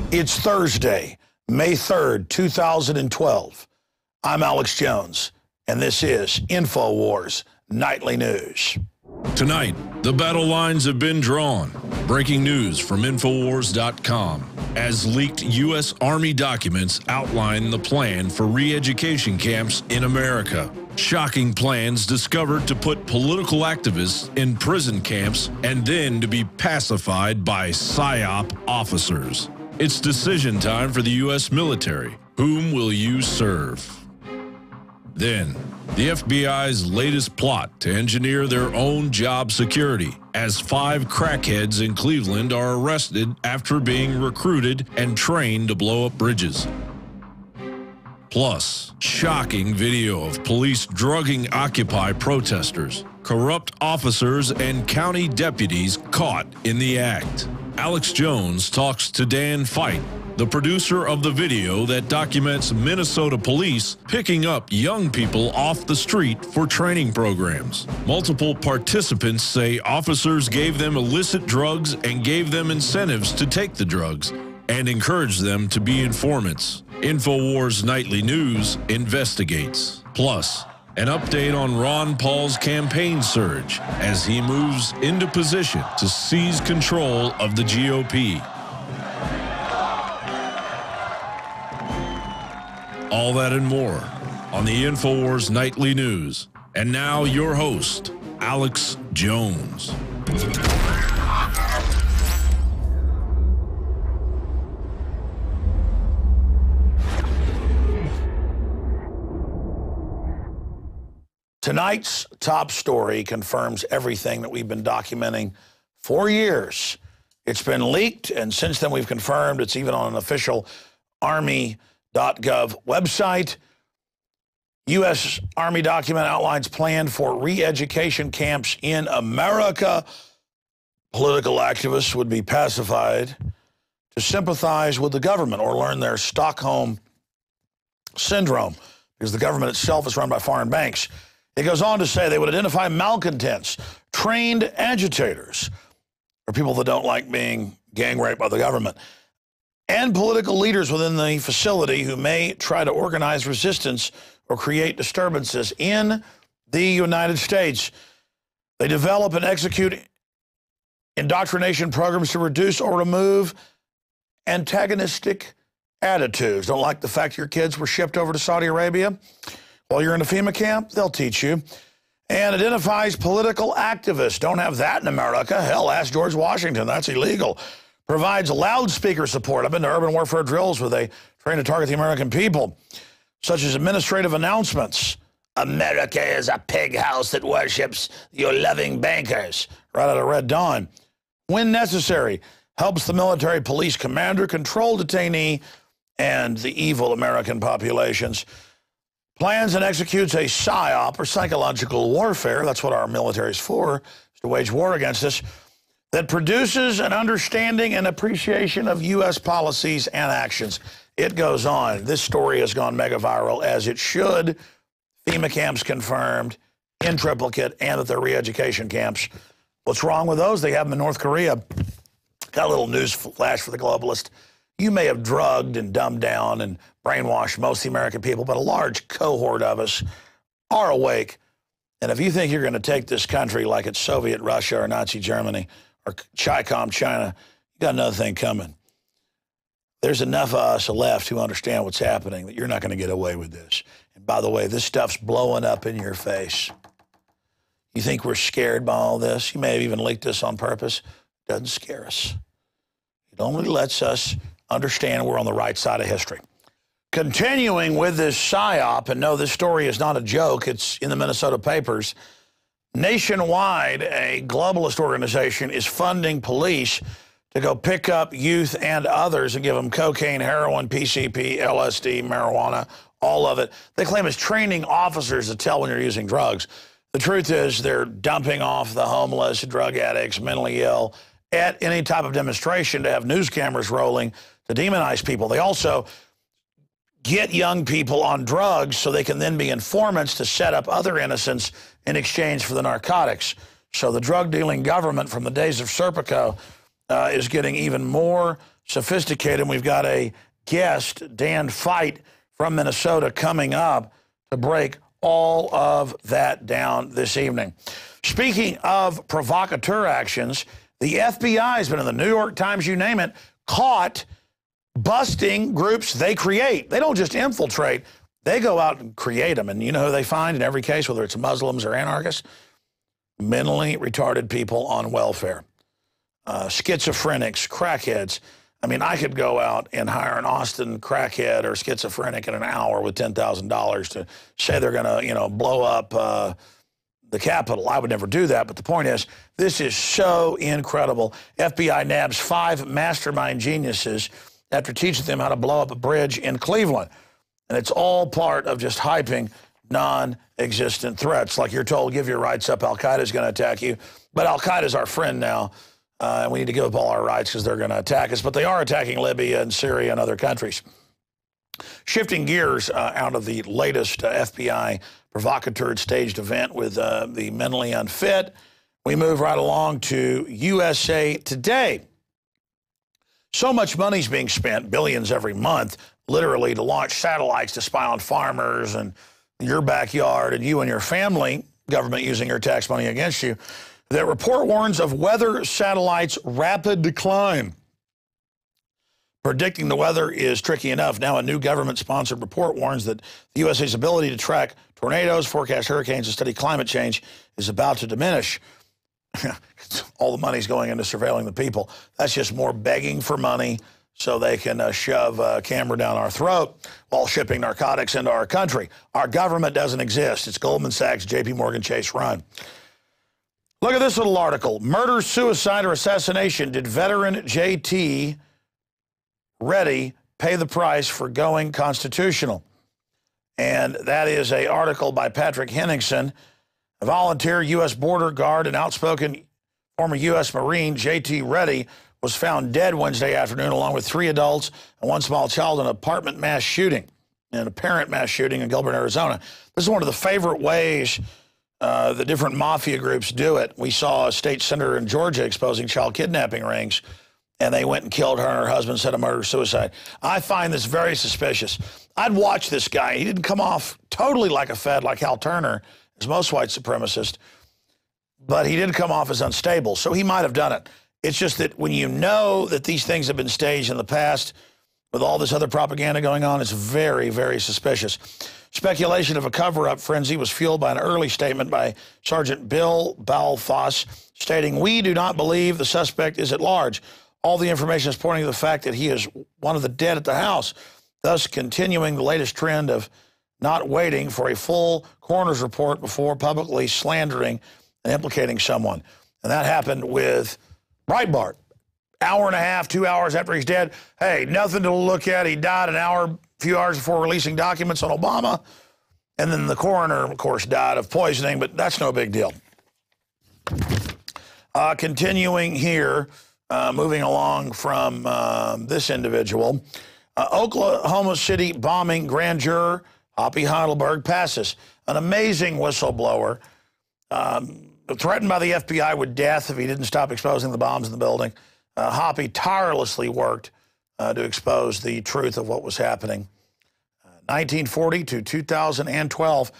It's Thursday, May 3rd, 2012. I'm Alex Jones, and this is Infowars Nightly News. Tonight, the battle lines have been drawn. Breaking news from Infowars.com. As leaked U.S. Army documents outline the plan for re-education camps in America. Shocking plans discovered to put political activists in prison camps and then to be pacified by PSYOP officers. It's decision time for the U.S. military. Whom will you serve? Then, the FBI's latest plot to engineer their own job security, as 5 crackheads in Cleveland are arrested after being recruited and trained to blow up bridges. Plus, shocking video of police drugging Occupy protesters, corrupt officers and county deputies caught in the act. Alex Jones talks to Dan Feidt, the producer of the video that documents Minnesota police picking up young people off the street for training programs. Multiple participants say officers gave them illicit drugs and gave them incentives to take the drugs and encouraged them to be informants. Infowars Nightly News investigates. Plus, an update on Ron Paul's campaign surge as he moves into position to seize control of the GOP. All that and more on the Infowars Nightly News. And now your host, Alex Jones. Tonight's top story confirms everything that we've been documenting for years. It's been leaked, and since then we've confirmed it's even on an official Army.gov website. U.S. Army document outlines plan for re-education camps in America. Political activists would be pacified to sympathize with the government or learn their Stockholm syndrome, because the government itself is run by foreign banks. It goes on to say they would identify malcontents, trained agitators, or people that don't like being gang raped by the government, and political leaders within the facility who may try to organize resistance or create disturbances in the United States. They develop and execute indoctrination programs to reduce or remove antagonistic attitudes. Don't like the fact your kids were shipped over to Saudi Arabia? While you're in a FEMA camp, they'll teach you. And identifies political activists. Don't have that in America. Hell, ask George Washington. That's illegal. Provides loudspeaker support. I've been to urban warfare drills where they train to target the American people, such as administrative announcements. America is a pig house that worships your loving bankers. Right out of Red Dawn. When necessary, helps the military police commander control detainee and the evil American populations. Plans and executes a PSYOP, or psychological warfare, that's what our military is for, is to wage war against us, that produces an understanding and appreciation of U.S. policies and actions. It goes on. This story has gone mega viral, as it should. FEMA camps confirmed, in triplicate, and that they're re-education camps. What's wrong with those? They have them in North Korea. Got a little news flash for the globalist. You may have drugged and dumbed down and brainwashed most of the American people, but a large cohort of us are awake. And if you think you're going to take this country like it's Soviet Russia or Nazi Germany or Chi-Com China, you got another thing coming. There's enough of us left who understand what's happening that you're not going to get away with this. And by the way, this stuff's blowing up in your face. You think we're scared by all this? You may have even leaked this on purpose. It doesn't scare us. It only lets us understand we're on the right side of history. Continuing with this PSYOP, and no, this story is not a joke, it's in the Minnesota papers. Nationwide, a globalist organization is funding police to go pick up youth and others and give them cocaine, heroin, PCP, LSD, marijuana, all of it. They claim it's training officers to tell when you're using drugs. The truth is they're dumping off the homeless, drug addicts, mentally ill at any type of demonstration to have news cameras rolling to demonize people. They also get young people on drugs so they can then be informants to set up other innocents in exchange for the narcotics. So the drug-dealing government from the days of Serpico is getting even more sophisticated. And we've got a guest, Dan Feidt from Minnesota, coming up to break all of that down this evening. Speaking of provocateur actions, the FBI has been in the New York Times, you name it, caught busting groups they create. They don't just infiltrate, they go out and create them. And you know who they find in every case, whether it's Muslims or anarchists? Mentally retarded people on welfare, schizophrenics, crackheads. I mean, I could go out and hire an Austin crackhead or schizophrenic in an hour with $10,000 to say they're going to, you know, blow up the Capitol. I would never do that. But the point is, this is so incredible. FBI nabs 5 mastermind geniuses after teaching them how to blow up a bridge in Cleveland. And it's all part of just hyping non-existent threats. Like you're told, give your rights up, Al-Qaeda is going to attack you. But Al-Qaeda is our friend now, and we need to give up all our rights because they're going to attack us. But they are attacking Libya and Syria and other countries. Shifting gears out of the latest FBI provocateur staged event with the mentally unfit, we move right along to USA Today. So much money's being spent, billions every month, literally, to launch satellites to spy on farmers and your backyard and you and your family, government using your tax money against you, that report warns of weather satellites' rapid decline. Predicting the weather is tricky enough. Now a new government-sponsored report warns that the USA's ability to track tornadoes, forecast hurricanes, and study climate change is about to diminish. All the money's going into surveilling the people. That's just more begging for money so they can shove a camera down our throat while shipping narcotics into our country. Our government doesn't exist. It's Goldman Sachs, JP Morgan Chase run. Look at this little article. Murder, suicide, or assassination. Did veteran J.T. Reddy pay the price for going constitutional? And that is an article by Patrick Henningsen, a volunteer U.S. border guard and outspoken former U.S. Marine. J.T. Reddy was found dead Wednesday afternoon along with 3 adults and 1 small child in an apartment mass shooting, an apparent mass shooting in Gilbert, Arizona. This is one of the favorite ways the different mafia groups do it. We saw a state senator in Georgia exposing child kidnapping rings, and they went and killed her and her husband, said a murder-suicide. I find this very suspicious. I'd watch this guy. He didn't come off totally like a Fed, like Hal Turner, as most white supremacists, but he did come off as unstable, so he might have done it. It's just that when you know that these things have been staged in the past with all this other propaganda going on, it's very, very suspicious. Speculation of a cover-up frenzy was fueled by an early statement by Sergeant Bill Balfoss stating, "We do not believe the suspect is at large. All the information is pointing to the fact that he is one of the dead at the house," thus continuing the latest trend of not waiting for a full coroner's report before publicly slandering and implicating someone. And that happened with Breitbart. Hour and a half, 2 hours after he's dead. Hey, nothing to look at. He died an hour, few hours before releasing documents on Obama. And then the coroner, of course, died of poisoning, but that's no big deal. Continuing here, moving along from this individual, Oklahoma City bombing grand juror Hoppy Heidelberg passes. An amazing whistleblower, threatened by the FBI with death if he didn't stop exposing the bombs in the building. Hoppy tirelessly worked to expose the truth of what was happening. 1940 to 2012,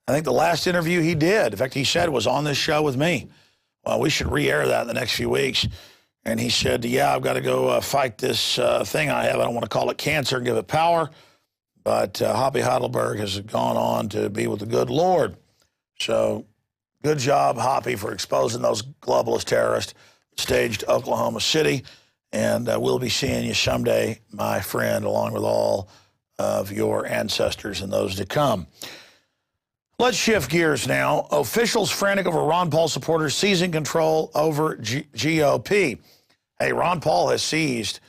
I think the last interview he did, in fact, he said was on this show with me. Well, we should re-air that in the next few weeks. And he said, yeah, I've got to go fight this thing I have. I don't want to call it cancer and give it power. But Hoppy Heidelberg has gone on to be with the good Lord. So good job, Hoppy, for exposing those globalist terrorists staged Oklahoma City. And we'll be seeing you someday, my friend, along with all of your ancestors and those to come. Let's shift gears now. Officials frantic over Ron Paul supporters seizing control over GOP. Hey, Ron Paul has seized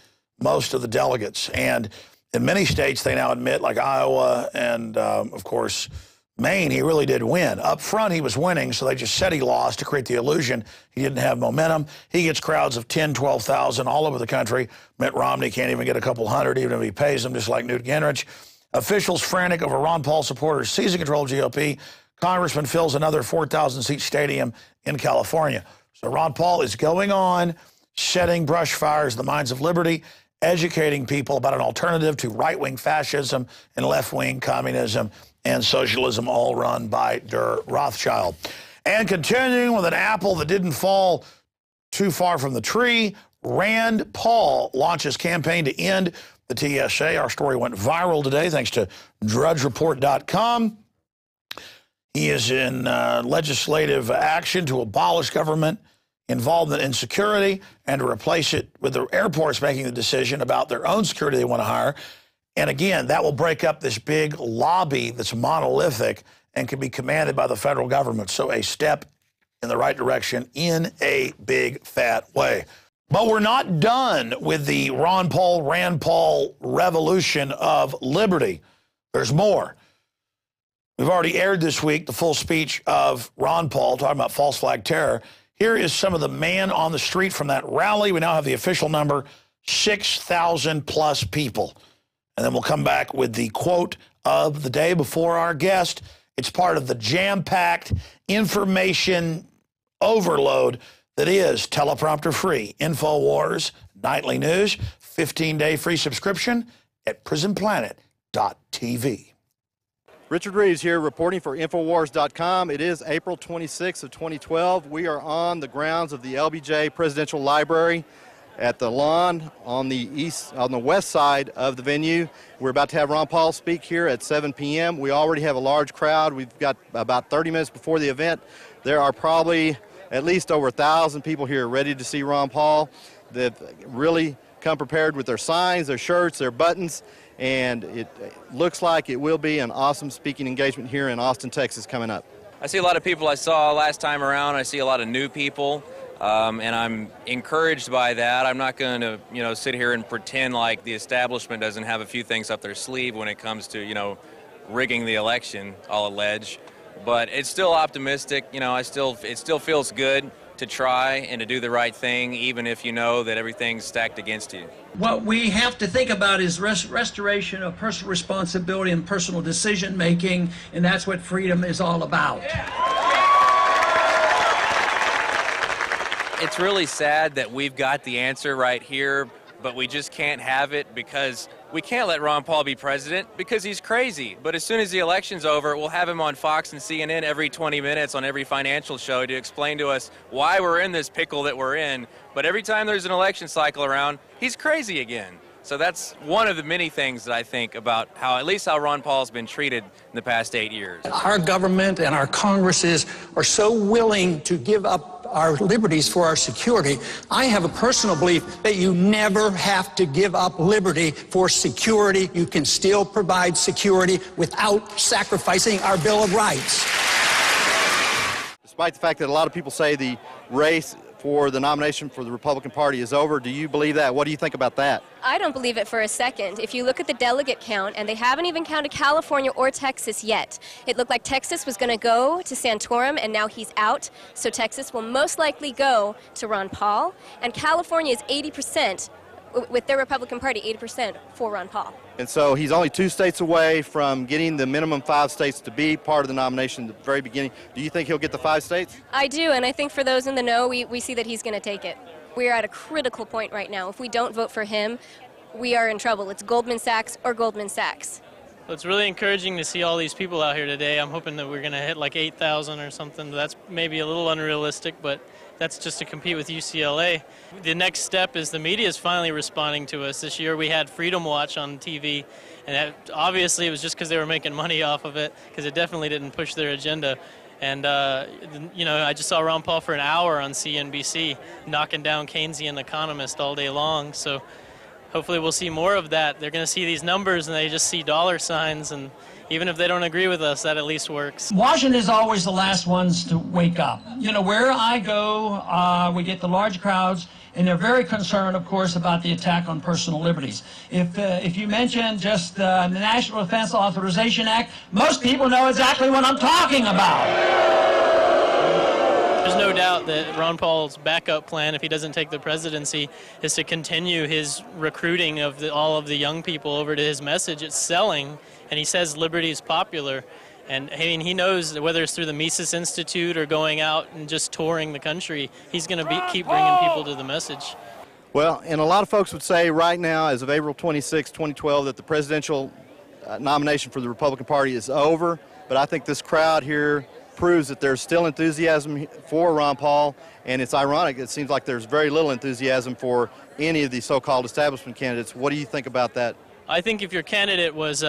most of the delegates. And in many states, they now admit, like Iowa and, of course, Maine, he really did win. Up front, he was winning, so they just said he lost to create the illusion he didn't have momentum. He gets crowds of 10, 12,000 all over the country. Mitt Romney can't even get a couple hundred, even if he pays them, just like Newt Gingrich. Officials frantic over Ron Paul supporters seizing control of GOP. Congressman fills another 4,000-seat stadium in California. So Ron Paul is going on setting brush fires in the minds of liberty, educating people about an alternative to right-wing fascism and left-wing communism and socialism, all run by Der Rothschild. And continuing with an apple that didn't fall too far from the tree, Rand Paul launches campaign to end the TSA. Our story went viral today thanks to DrudgeReport.com. He is in legislative action to abolish government involvement in security and to replace it with the airports making the decision about their own security they want to hire. And again, that will break up this big lobby that's monolithic and can be commanded by the federal government. So a step in the right direction in a big, fat way. But we're not done with the Ron Paul, Rand Paul revolution of liberty. There's more. We've already aired this week the full speech of Ron Paul talking about false flag terror. Here is some of the man on the street from that rally. We now have the official number, 6,000 plus people. And then we'll come back with the quote of the day before our guest. It's part of the jam-packed information overload that is teleprompter-free Infowars Nightly News. 15-day free subscription at prisonplanet.tv. Richard Reeves here reporting for Infowars.com. It is April 26th of 2012. We are on the grounds of the LBJ Presidential Library at the lawn on the west side of the venue. We're about to have Ron Paul speak here at 7 p.m. We already have a large crowd. We've got about 30 minutes before the event. There are probably at least over 1,000 people here ready to see Ron Paul. They've really come prepared with their signs, their shirts, their buttons, and it looks like it will be an awesome speaking engagement here in Austin, Texas coming up. I see a lot of people I saw last time around. I see a lot of new people, and I'm encouraged by that. I'm not going to, sit here and pretend like the establishment doesn't have a few things up their sleeve when it comes to, rigging the election, I'll allege. But it's still optimistic. It still feels good to try and to do the right thing, even if you know that everything's stacked against you. What we have to think about is restoration of personal responsibility and personal decision making, and that's what freedom is all about. It's really sad that we've got the answer right here, but we just can't have it because we can't let Ron Paul be president because he's crazy. But as soon as the election's over, we'll have him on Fox and CNN every 20 minutes on every financial show to explain to us why we're in this pickle that we're in. But every time there's an election cycle around, he's crazy again. So that's one of the many things that I think about at least how Ron Paul's been treated in the past 8 years. Our government and our Congresses are so willing to give up our liberties for our security. I have a personal belief that you never have to give up liberty for security. You can still provide security without sacrificing our Bill of Rights. Despite the fact that a lot of people say the race for the nomination for the Republican Party is over, do you believe that? What do you think about that? I don't believe it for a second. If you look at the delegate count, and they haven't even counted California or Texas yet, it looked like Texas was going to go to Santorum, and now he's out. So Texas will most likely go to Ron Paul, and California is 80%, with their Republican Party, 80% for Ron Paul. And so he's only 2 states away from getting the minimum 5 states to be part of the nomination at the very beginning. Do you think he'll get the 5 states? I do, and I think for those in the know, we see that he's going to take it. We are at a critical point right now. If we don't vote for him, we are in trouble. It's Goldman Sachs or Goldman Sachs. Well, it's really encouraging to see all these people out here today. I'm hoping that we're going to hit like 8,000 or something. That's maybe a little unrealistic, but that's just to compete with UCLA. The next step is the media is finally responding to us. This year we had Freedom Watch on TV, and obviously it was just because they were making money off of it, because it definitely didn't push their agenda. And, I just saw Ron Paul for an hour on CNBC knocking down Keynesian economists all day long. So hopefully we'll see more of that. They're going to see these numbers and they just see dollar signs, and even if they don't agree with us, that at least works. Washington is always the last ones to wake up. Where I go, we get the large crowds, and they're very concerned, of course, about the attack on personal liberties. If you mention just the National Defense Authorization Act, most people know exactly what I'm talking about. There's no doubt that Ron Paul's backup plan, if he doesn't take the presidency, is to continue his recruiting of all of the young people over to his message. It's selling, and he says liberty is popular. And he knows that whether it's through the Mises Institute or going out and just touring the country, he's going to keep bringing people to the message. Well, and a lot of folks would say right now, as of April 26, 2012, that the presidential nomination for the Republican Party is over. But I think this crowd here proves that there's still enthusiasm for Ron Paul, and it's ironic. It seems like there's very little enthusiasm for any of the so-called establishment candidates. What do you think about that? I think if your candidate was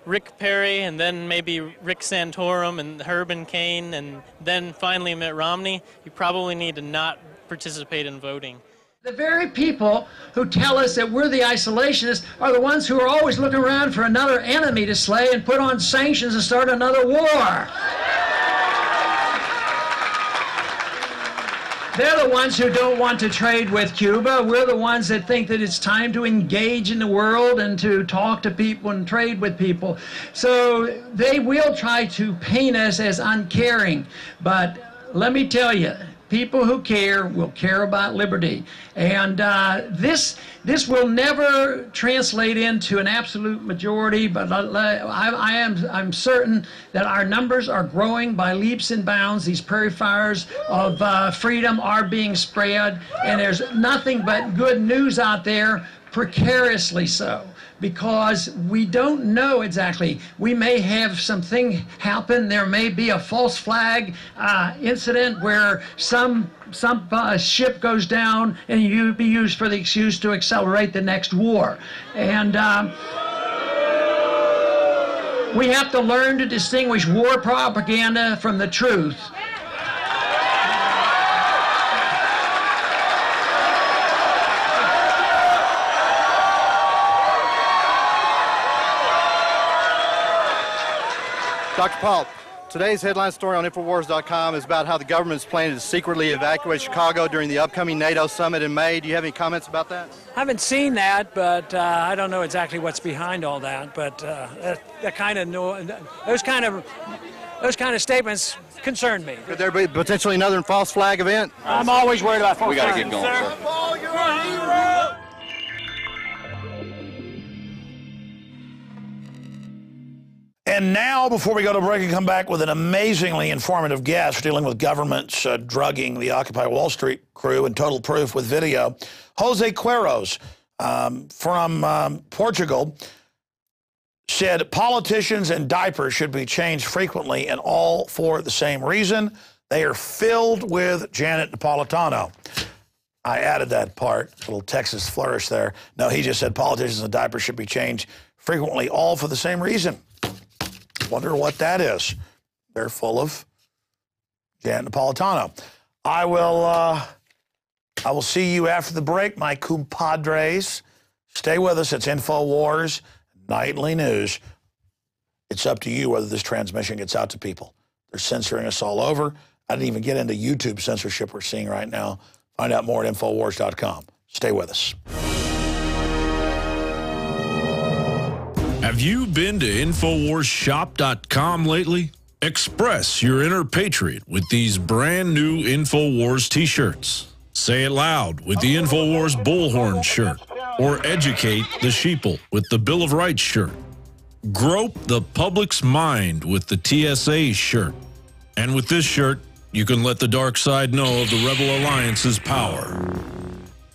Rick Perry and then maybe Rick Santorum and Herman Cain and then finally Mitt Romney, you probably need to not participate in voting. The very people who tell us that we're the isolationists are the ones who are always looking around for another enemy to slay and put on sanctions and start another war. They're the ones who don't want to trade with Cuba. We're the ones that think that it's time to engage in the world and to talk to people and trade with people. So they will try to paint us as uncaring. But let me tell you, people who care will care about liberty. And this will never translate into an absolute majority, but I'm certain that our numbers are growing by leaps and bounds. These prairie fires of freedom are being spread, and there's nothing but good news out there, precariously so, because we don't know exactly. We may have something happen. There may be a false flag incident where some ship goes down and you be used for the excuse to accelerate the next war. And we have to learn to distinguish war propaganda from the truth. Dr. Paul, today's headline story on Infowars.com is about how the government is planning to secretly evacuate Chicago during the upcoming NATO summit in May. Do you have any comments about that? I haven't seen that, but I don't know exactly what's behind all that. But those kind of statements concern me. Could there be potentially another false flag event? I'm always worried about false flags. We got to get going, sir. Paul, you're a hero! And now, before we go to break and come back with an amazingly informative guest dealing with governments drugging the Occupy Wall Street crew and total proof with video, Jose Queiroz from Portugal said politicians and diapers should be changed frequently and all for the same reason. They are filled with Janet Napolitano. I added that part, a little Texas flourish there. No, he just said politicians and diapers should be changed frequently, all for the same reason. Wonder what that is. They're full of Janet Napolitano. I will see you after the break, my compadres. Stay with us. It's Infowars Nightly News. It's up to you whether this transmission gets out to people. They're censoring us all over. I didn't even get into YouTube censorship we're seeing right now. Find out more at Infowars.com. Stay with us. Have you been to InfoWarsShop.com lately? Express your inner patriot with these brand new InfoWars t-shirts. Say it loud with the InfoWars Bullhorn shirt. Or educate the sheeple with the Bill of Rights shirt. Grope the public's mind with the TSA shirt. And with this shirt, you can let the dark side know of the Rebel Alliance's power.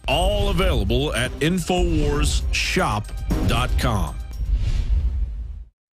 All available at InfoWarsShop.com.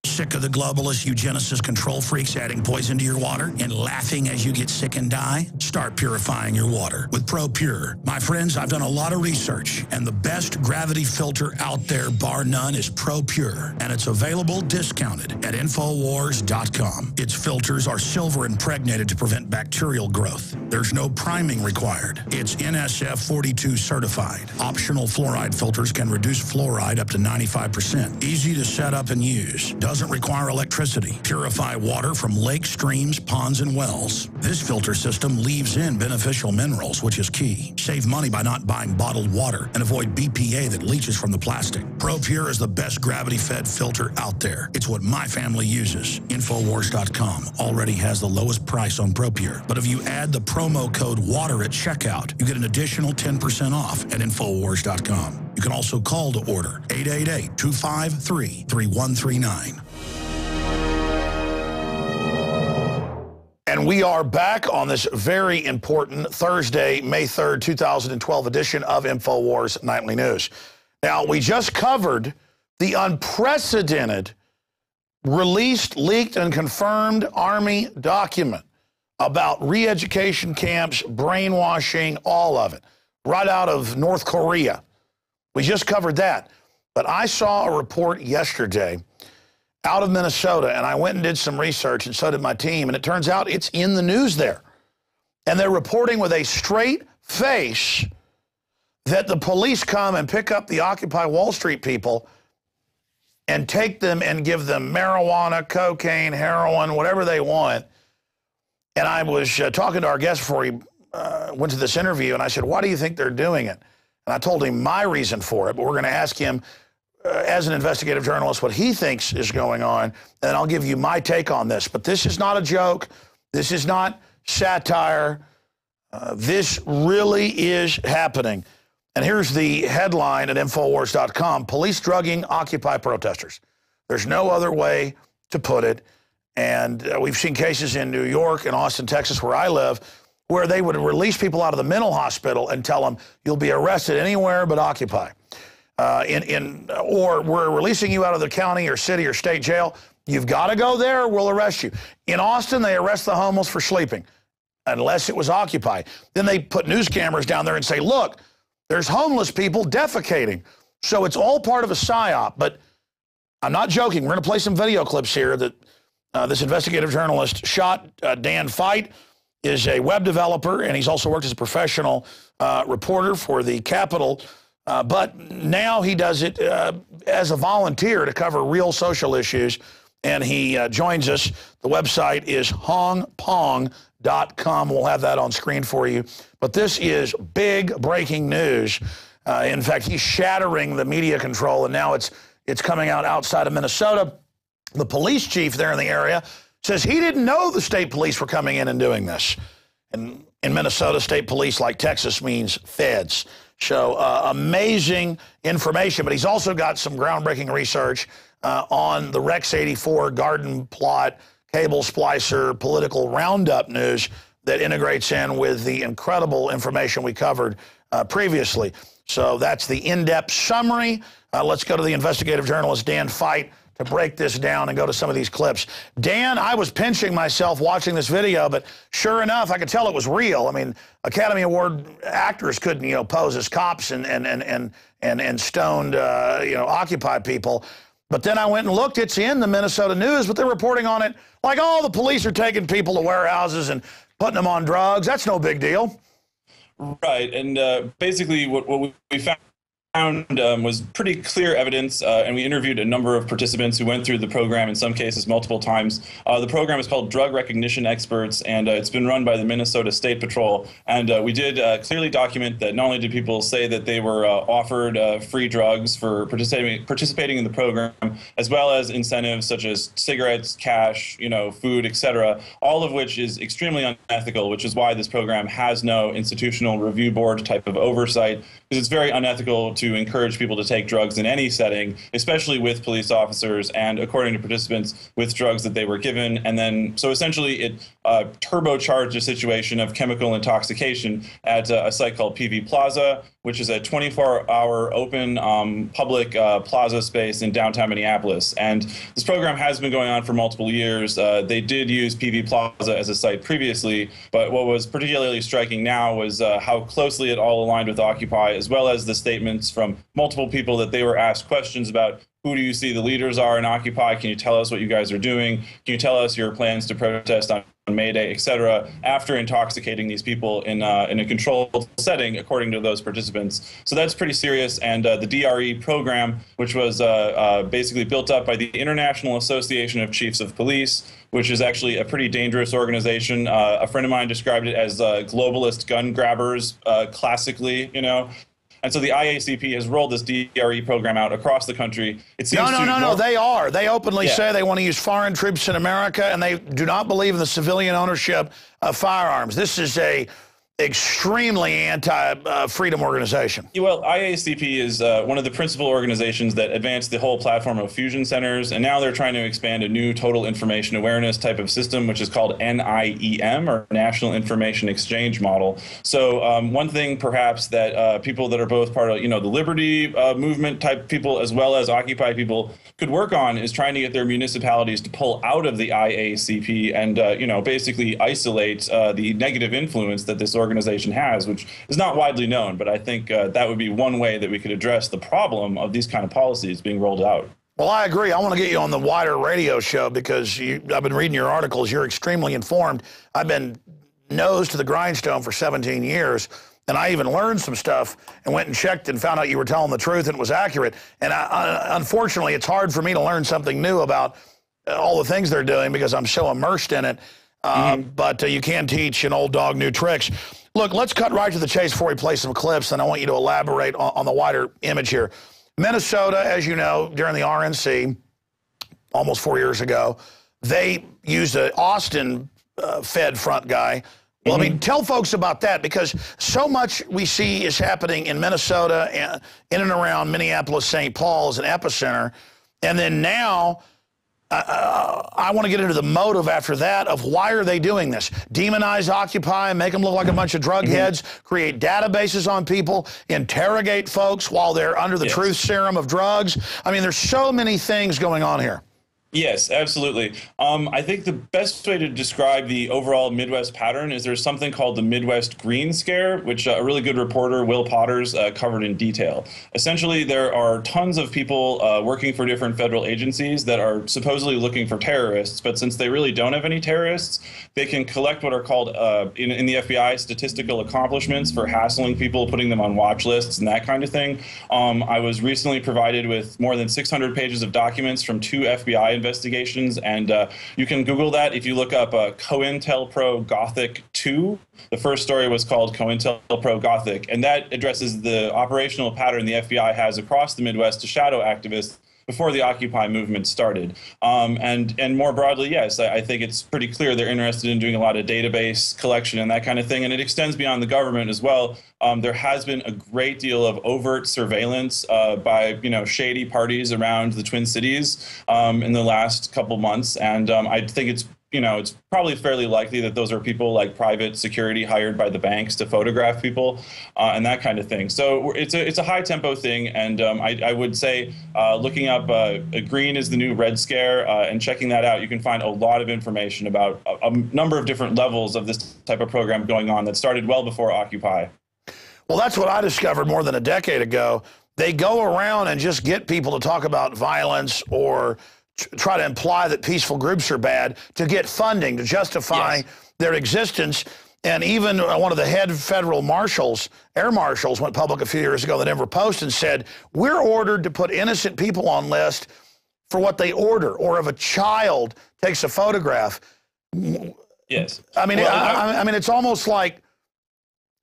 Sick of the globalist eugenicist control freaks adding poison to your water and laughing as you get sick and die? Start purifying your water with ProPure. My friends, I've done a lot of research, and the best gravity filter out there, bar none, is ProPure, and it's available discounted at Infowars.com. Its filters are silver impregnated to prevent bacterial growth. There's no priming required. It's NSF 42 certified. Optional fluoride filters can reduce fluoride up to 95%. Easy to set up and use. Doesn't require electricity. Purify water from lakes, streams, ponds, and wells. This filter system leaves in beneficial minerals, which is key. Save money by not buying bottled water and avoid BPA that leaches from the plastic. ProPure is the best gravity-fed filter out there. It's what my family uses. Infowars.com already has the lowest price on ProPure. But if you add the promo code WATER at checkout, you get an additional 10% off at Infowars.com. You can also call to order 888-253-3139. And And we are back on this very important Thursday, May 3rd, 2012 edition of Infowars Nightly News. Now, we just covered the unprecedented released, leaked, and confirmed Army document about re-education camps, brainwashing, all of it, right out of North Korea. We just covered that. But I saw a report yesterday out of Minnesota, and I went and did some research, and so did my team, and it turns out it's in the news there. And they're reporting with a straight face that the police come and pick up the Occupy Wall Street people and take them and give them marijuana, cocaine, heroin, whatever they want. And I was talking to our guest before he went to this interview, and I said, why do you think they're doing it? And I told him my reason for it, but we're going to ask him, as an investigative journalist, what he thinks is going on, and I'll give you my take on this. But this is not a joke. This is not satire. This really is happening. And here's the headline at Infowars.com, police drugging Occupy protesters. There's no other way to put it. And we've seen cases in New York and Austin, Texas, where I live, where they would release people out of the mental hospital and tell them, you'll be arrested anywhere but Occupy. Or we're releasing you out of the county or city or state jail. You've got to go there or we'll arrest you. In Austin, they arrest the homeless for sleeping, unless it was Occupy. Then they put news cameras down there and say, look, there's homeless people defecating. So it's all part of a psyop. But I'm not joking. We're going to play some video clips here that this investigative journalist shot. Dan Feidt is a web developer, and he's also worked as a professional reporter for the Capitol. But now he does it as a volunteer to cover real social issues, and he joins us. The website is hongpong.com. We'll have that on screen for you. But this is big breaking news. In fact, he's shattering the media control, and now it's coming out outside of Minnesota. The police chief there in the area says he didn't know the state police were coming in and doing this. And in Minnesota, state police, like Texas, means feds. So amazing information, but he's also got some groundbreaking research on the Rex 84 garden plot, cable splicer, political roundup news that integrates in with the incredible information we covered previously. So that's the in-depth summary. Let's go to the investigative journalist, Dan Feidt, to break this down and go to some of these clips. Dan, I was pinching myself watching this video, but sure enough, I could tell it was real. I mean, Academy Award actors couldn't, pose as cops and stoned, Occupy people. But then I went and looked. It's in the Minnesota News, but they're reporting on it like, oh, the police are taking people to warehouses and putting them on drugs. That's no big deal. Right, and basically what we found was pretty clear evidence, and we interviewed a number of participants who went through the program, in some cases multiple times. The program is called Drug Recognition Experts, and it's been run by the Minnesota State Patrol. And we did clearly document that not only did people say that they were offered free drugs for participating in the program, as well as incentives such as cigarettes, cash, food, etc., all of which is extremely unethical, which is why this program has no institutional review board type of oversight, because it's very unethical to encourage people to take drugs in any setting, especially with police officers and, according to participants, with drugs that they were given. And then, so essentially it turbocharged a situation of chemical intoxication at a site called PV Plaza, which is a 24-hour open public plaza space in downtown Minneapolis. And this program has been going on for multiple years. They did use PV Plaza as a site previously, but what was particularly striking now was how closely it all aligned with Occupy, as well as the statements from multiple people that they were asked questions about. Who do you see the leaders are in Occupy? Can you tell us what you guys are doing? Can you tell us your plans to protest on May Day, et cetera, after intoxicating these people in a controlled setting, according to those participants? So that's pretty serious. And the DRE program, which was basically built up by the International Association of Chiefs of Police, which is actually a pretty dangerous organization. A friend of mine described it as globalist gun grabbers, classically, And so the IACP has rolled this DRE program out across the country. It seems No, they are. They openly say they want to use foreign troops in America, and they do not believe in the civilian ownership of firearms. This is a extremely anti-freedom organization. Well, IACP is one of the principal organizations that advanced the whole platform of fusion centers, and now they're trying to expand a new total information awareness type of system, which is called NIEM, or National Information Exchange Model. So one thing perhaps that people that are both part of, the liberty movement type people as well as Occupy people could work on is trying to get their municipalities to pull out of the IACP and, basically isolate the negative influence that this organization has, which is not widely known. But I think that would be one way that we could address the problem of these kind of policies being rolled out. Well, I agree. I want to get you on the wider radio show because I've been reading your articles. You're extremely informed. I've been nose to the grindstone for 17 years. And I even learned some stuff and went and checked and found out you were telling the truth and it was accurate. And unfortunately, it's hard for me to learn something new about all the things they're doing because I'm so immersed in it. But you can teach an old dog new tricks. Look, let's cut right to the chase before we play some clips, and I want you to elaborate on the wider image here. Minnesota, as you know, during the RNC, almost 4 years ago, they used an Austin Fed front guy. Well, I mean, tell folks about that because so much we see is happening in Minnesota and in and around Minneapolis, St. Paul as an epicenter. And then now I want to get into the motive after that of why are they doing this? Demonize Occupy, make them look like a bunch of drug heads, create databases on people, interrogate folks while they're under the truth serum of drugs. I mean, there's so many things going on here. Yes, absolutely. I think the best way to describe the overall Midwest pattern is there's something called the Midwest Green Scare, which a really good reporter, Will Potters, covered in detail. Essentially, there are tons of people working for different federal agencies that are supposedly looking for terrorists, but since they really don't have any terrorists, they can collect what are called, in the FBI, statistical accomplishments for hassling people, putting them on watch lists and that kind of thing. I was recently provided with more than 600 pages of documents from 2 FBI investigations, and you can Google that if you look up COINTELPRO Gothic 2. The first story was called COINTELPRO Gothic, and that addresses the operational pattern the FBI has across the Midwest to shadow activists before the Occupy movement started. And more broadly, yes, I think it's pretty clear they're interested in doing a lot of database collection and that kind of thing, and it extends beyond the government as well. There has been a great deal of overt surveillance by shady parties around the Twin Cities in the last couple months, and I think it's it's probably fairly likely that those are people like private security hired by the banks to photograph people and that kind of thing. So it's a high tempo thing, and I would say looking up green is the new Red Scare and checking that out, you can find a lot of information about a number of different levels of this type of program going on that started well before Occupy. Well, that's what I discovered more than a decade ago. They go around and just get people to talk about violence or try to imply that peaceful groups are bad to get funding, to justify their existence. And even one of the head federal marshals, air marshals, went public a few years ago, the Denver Post, and said, we're ordered to put innocent people on list for what they order, or if a child takes a photograph. Yes. I mean, I mean, it's almost like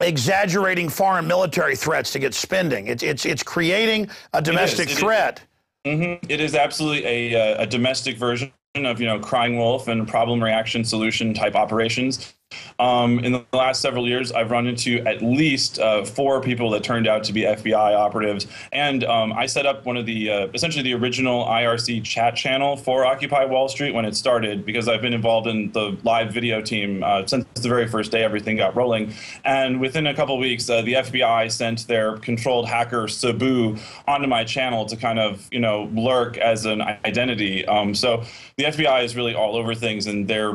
exaggerating foreign military threats to get spending. It's creating a domestic threat. It is absolutely a domestic version of crying wolf and problem reaction solution type operations. In the last several years, I've run into at least 4 people that turned out to be FBI operatives. And I set up one of the, essentially the original IRC chat channel for Occupy Wall Street when it started, because I've been involved in the live video team since the very first day everything got rolling. And within a couple of weeks, the FBI sent their controlled hacker, Sabu, onto my channel to kind of, lurk as an identity. So the FBI is really all over things, and their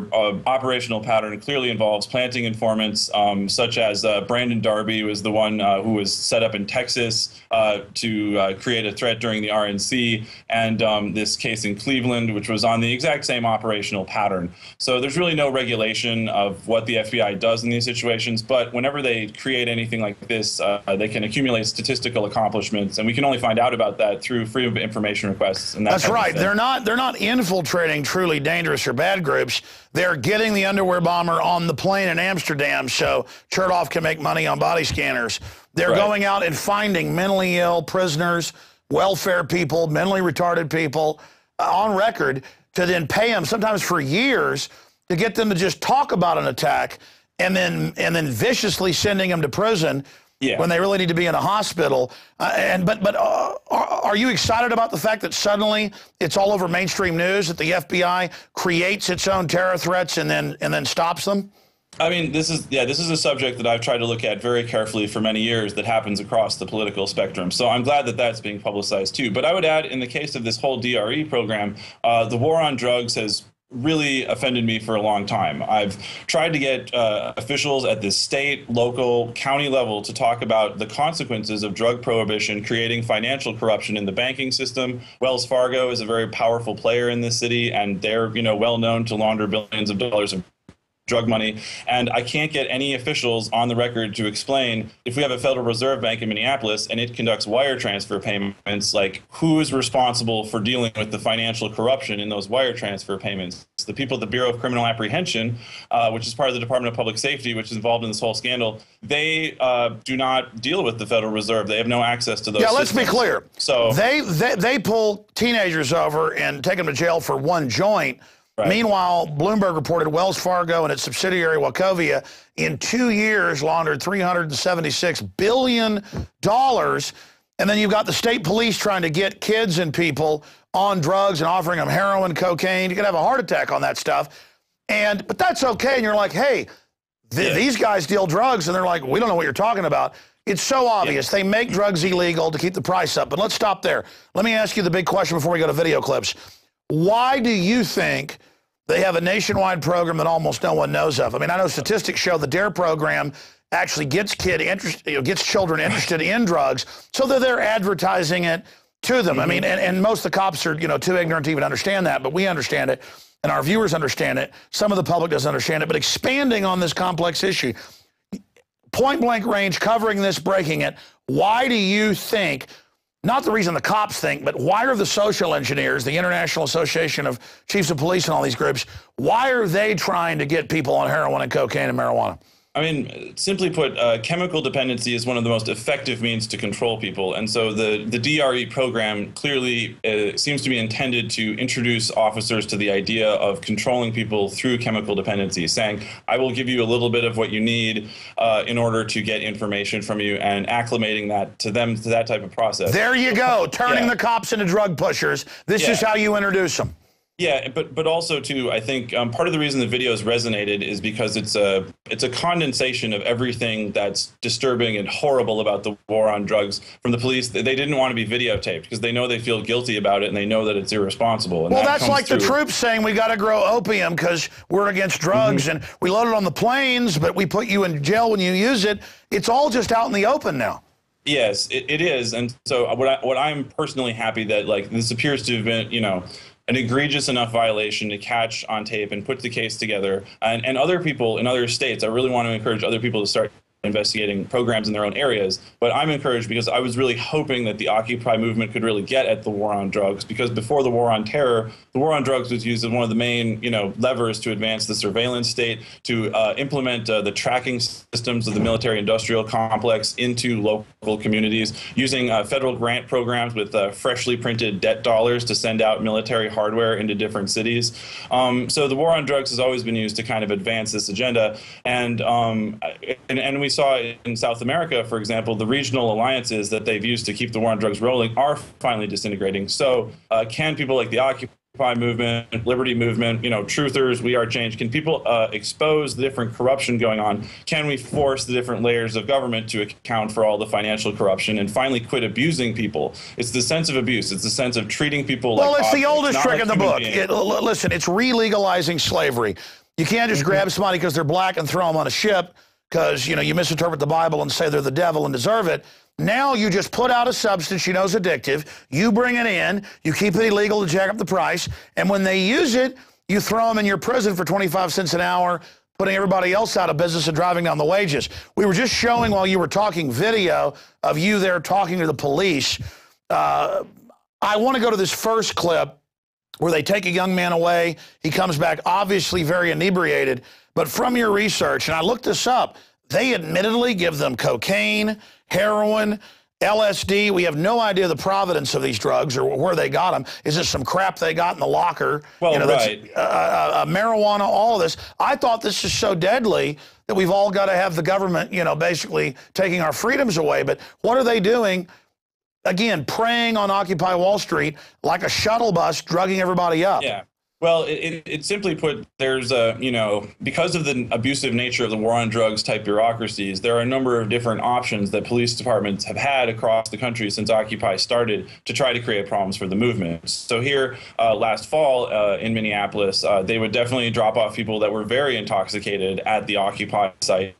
operational pattern clearly involves planting informants, such as Brandon Darby was the one who was set up in Texas to create a threat during the RNC, and this case in Cleveland, which was on the exact same operational pattern. So there's really no regulation of what the FBI does in these situations, but whenever they create anything like this, they can accumulate statistical accomplishments, and we can only find out about that through freedom of information requests. And that's right. They're not infiltrating truly dangerous or bad groups. They're getting the underwear bomber on the plane in Amsterdam so Chertoff can make money on body scanners. They're going out and finding mentally ill prisoners, welfare people, mentally retarded people on record to then pay them, sometimes for years, to get them to just talk about an attack. and then viciously sending them to prison when they really need to be in a hospital. Are you excited about the fact that suddenly it's all over mainstream news that the FBI creates its own terror threats and then stops them? I mean, this is a subject that I've tried to look at very carefully for many years that happens across the political spectrum. So I'm glad that that's being publicized too. But I would add, in the case of this whole DRE program, the war on drugs has really offended me for a long time. I've tried to get officials at the state, local, county level to talk about the consequences of drug prohibition, creating financial corruption in the banking system. Wells Fargo is a very powerful player in this city, and they're well known to launder billions of dollars of drug money. And I can't get any officials on the record to explain, if we have a Federal Reserve Bank in Minneapolis and it conducts wire transfer payments, like, who is responsible for dealing with the financial corruption in those wire transfer payments? The people at the Bureau of Criminal Apprehension, which is part of the Department of Public Safety, which is involved in this whole scandal, they do not deal with the Federal Reserve. They have no access to those systems. Let's be clear. So they pull teenagers over and take them to jail for one joint. Right. Meanwhile, Bloomberg reported Wells Fargo and its subsidiary Wachovia in 2 years laundered $376 billion. And then you've got the state police trying to get kids and people on drugs and offering them heroin, cocaine. You could have a heart attack on that stuff. But that's okay. And you're like, hey, these guys deal drugs. And they're like, we don't know what you're talking about. It's so obvious. They make drugs illegal to keep the price up. But let's stop there. Let me ask you the big question before we go to video clips. Why do you think they have a nationwide program that almost no one knows of? I mean, I know statistics show the DARE program actually gets children interested in drugs, so that they're advertising it to them. I mean, and most of the cops are, too ignorant to even understand that, but we understand it, and our viewers understand it. Some of the public doesn't understand it, but expanding on this complex issue, point blank range, covering this, breaking it, why do you think, not the reason the cops think, but why are the social engineers, the International Association of Chiefs of Police and all these groups, why are they trying to get people on heroin and cocaine and marijuana? I mean, simply put, chemical dependency is one of the most effective means to control people. And so the DRE program clearly seems to be intended to introduce officers to the idea of controlling people through chemical dependency, saying, I will give you a little bit of what you need in order to get information from you, and acclimating that to that type of process. There you go, turning the cops into drug pushers. This is how you introduce them. Yeah, but also too, I think part of the reason the videos resonated is because it's a condensation of everything that's disturbing and horrible about the war on drugs from the police. They didn't want to be videotaped because they know they feel guilty about it, and they know that it's irresponsible. And that's like the troops saying we got to grow opium because we're against drugs, and we load it on the planes, but we put you in jail when you use it. It's all just out in the open now. Yes, it is. And so what I'm personally happy that, like, this appears to have been, an egregious enough violation to catch on tape and put the case together. And other people in other states, I really want to encourage other people to start investigating programs in their own areas. But I'm encouraged because I was really hoping that the Occupy movement could really get at the war on drugs, because before the war on terror, the war on drugs was used as one of the main, levers to advance the surveillance state, to implement the tracking systems of the military-industrial complex into local communities, using federal grant programs with freshly printed debt dollars to send out military hardware into different cities. So the war on drugs has always been used to kind of advance this agenda, and we saw in South America, for example, the regional alliances that they've used to keep the war on drugs rolling are finally disintegrating. So can people like the Occupy movement, Liberty movement, Truthers, We Are Change, can people expose the different corruption going on? Can we force the different layers of government to account for all the financial corruption and finally quit abusing people? It's the sense of abuse. It's the sense of treating people like it's the oldest trick in the book. Listen, it's re-legalizing slavery. You can't just grab somebody because they're black and throw them on a ship because, you misinterpret the Bible and say they're the devil and deserve it. Now you just put out a substance you know is addictive, you bring it in, you keep it illegal to jack up the price, and when they use it, you throw them in your prison for 25 cents an hour, putting everybody else out of business and driving down the wages. We were just showing while you were talking video of you there talking to the police. I want to go to this first clip where they take a young man away. He comes back obviously very inebriated. But from your research, and I looked this up, they admittedly give them cocaine, heroin, LSD. We have no idea the provenance of these drugs or where they got them. Is this some crap they got in the locker? Well, right. Marijuana, all of this. I thought this is so deadly that we've all got to have the government, you know, basically taking our freedoms away. But what are they doing? Again, preying on Occupy Wall Street like a shuttle bus, drugging everybody up. Yeah. Well, it simply put, there's a, you know, because of the abusive nature of the war on drugs type bureaucracies, there are a number of different options that police departments have had across the country since Occupy started to try to create problems for the movement. So here last fall in Minneapolis, they would definitely drop off people that were very intoxicated at the Occupy site.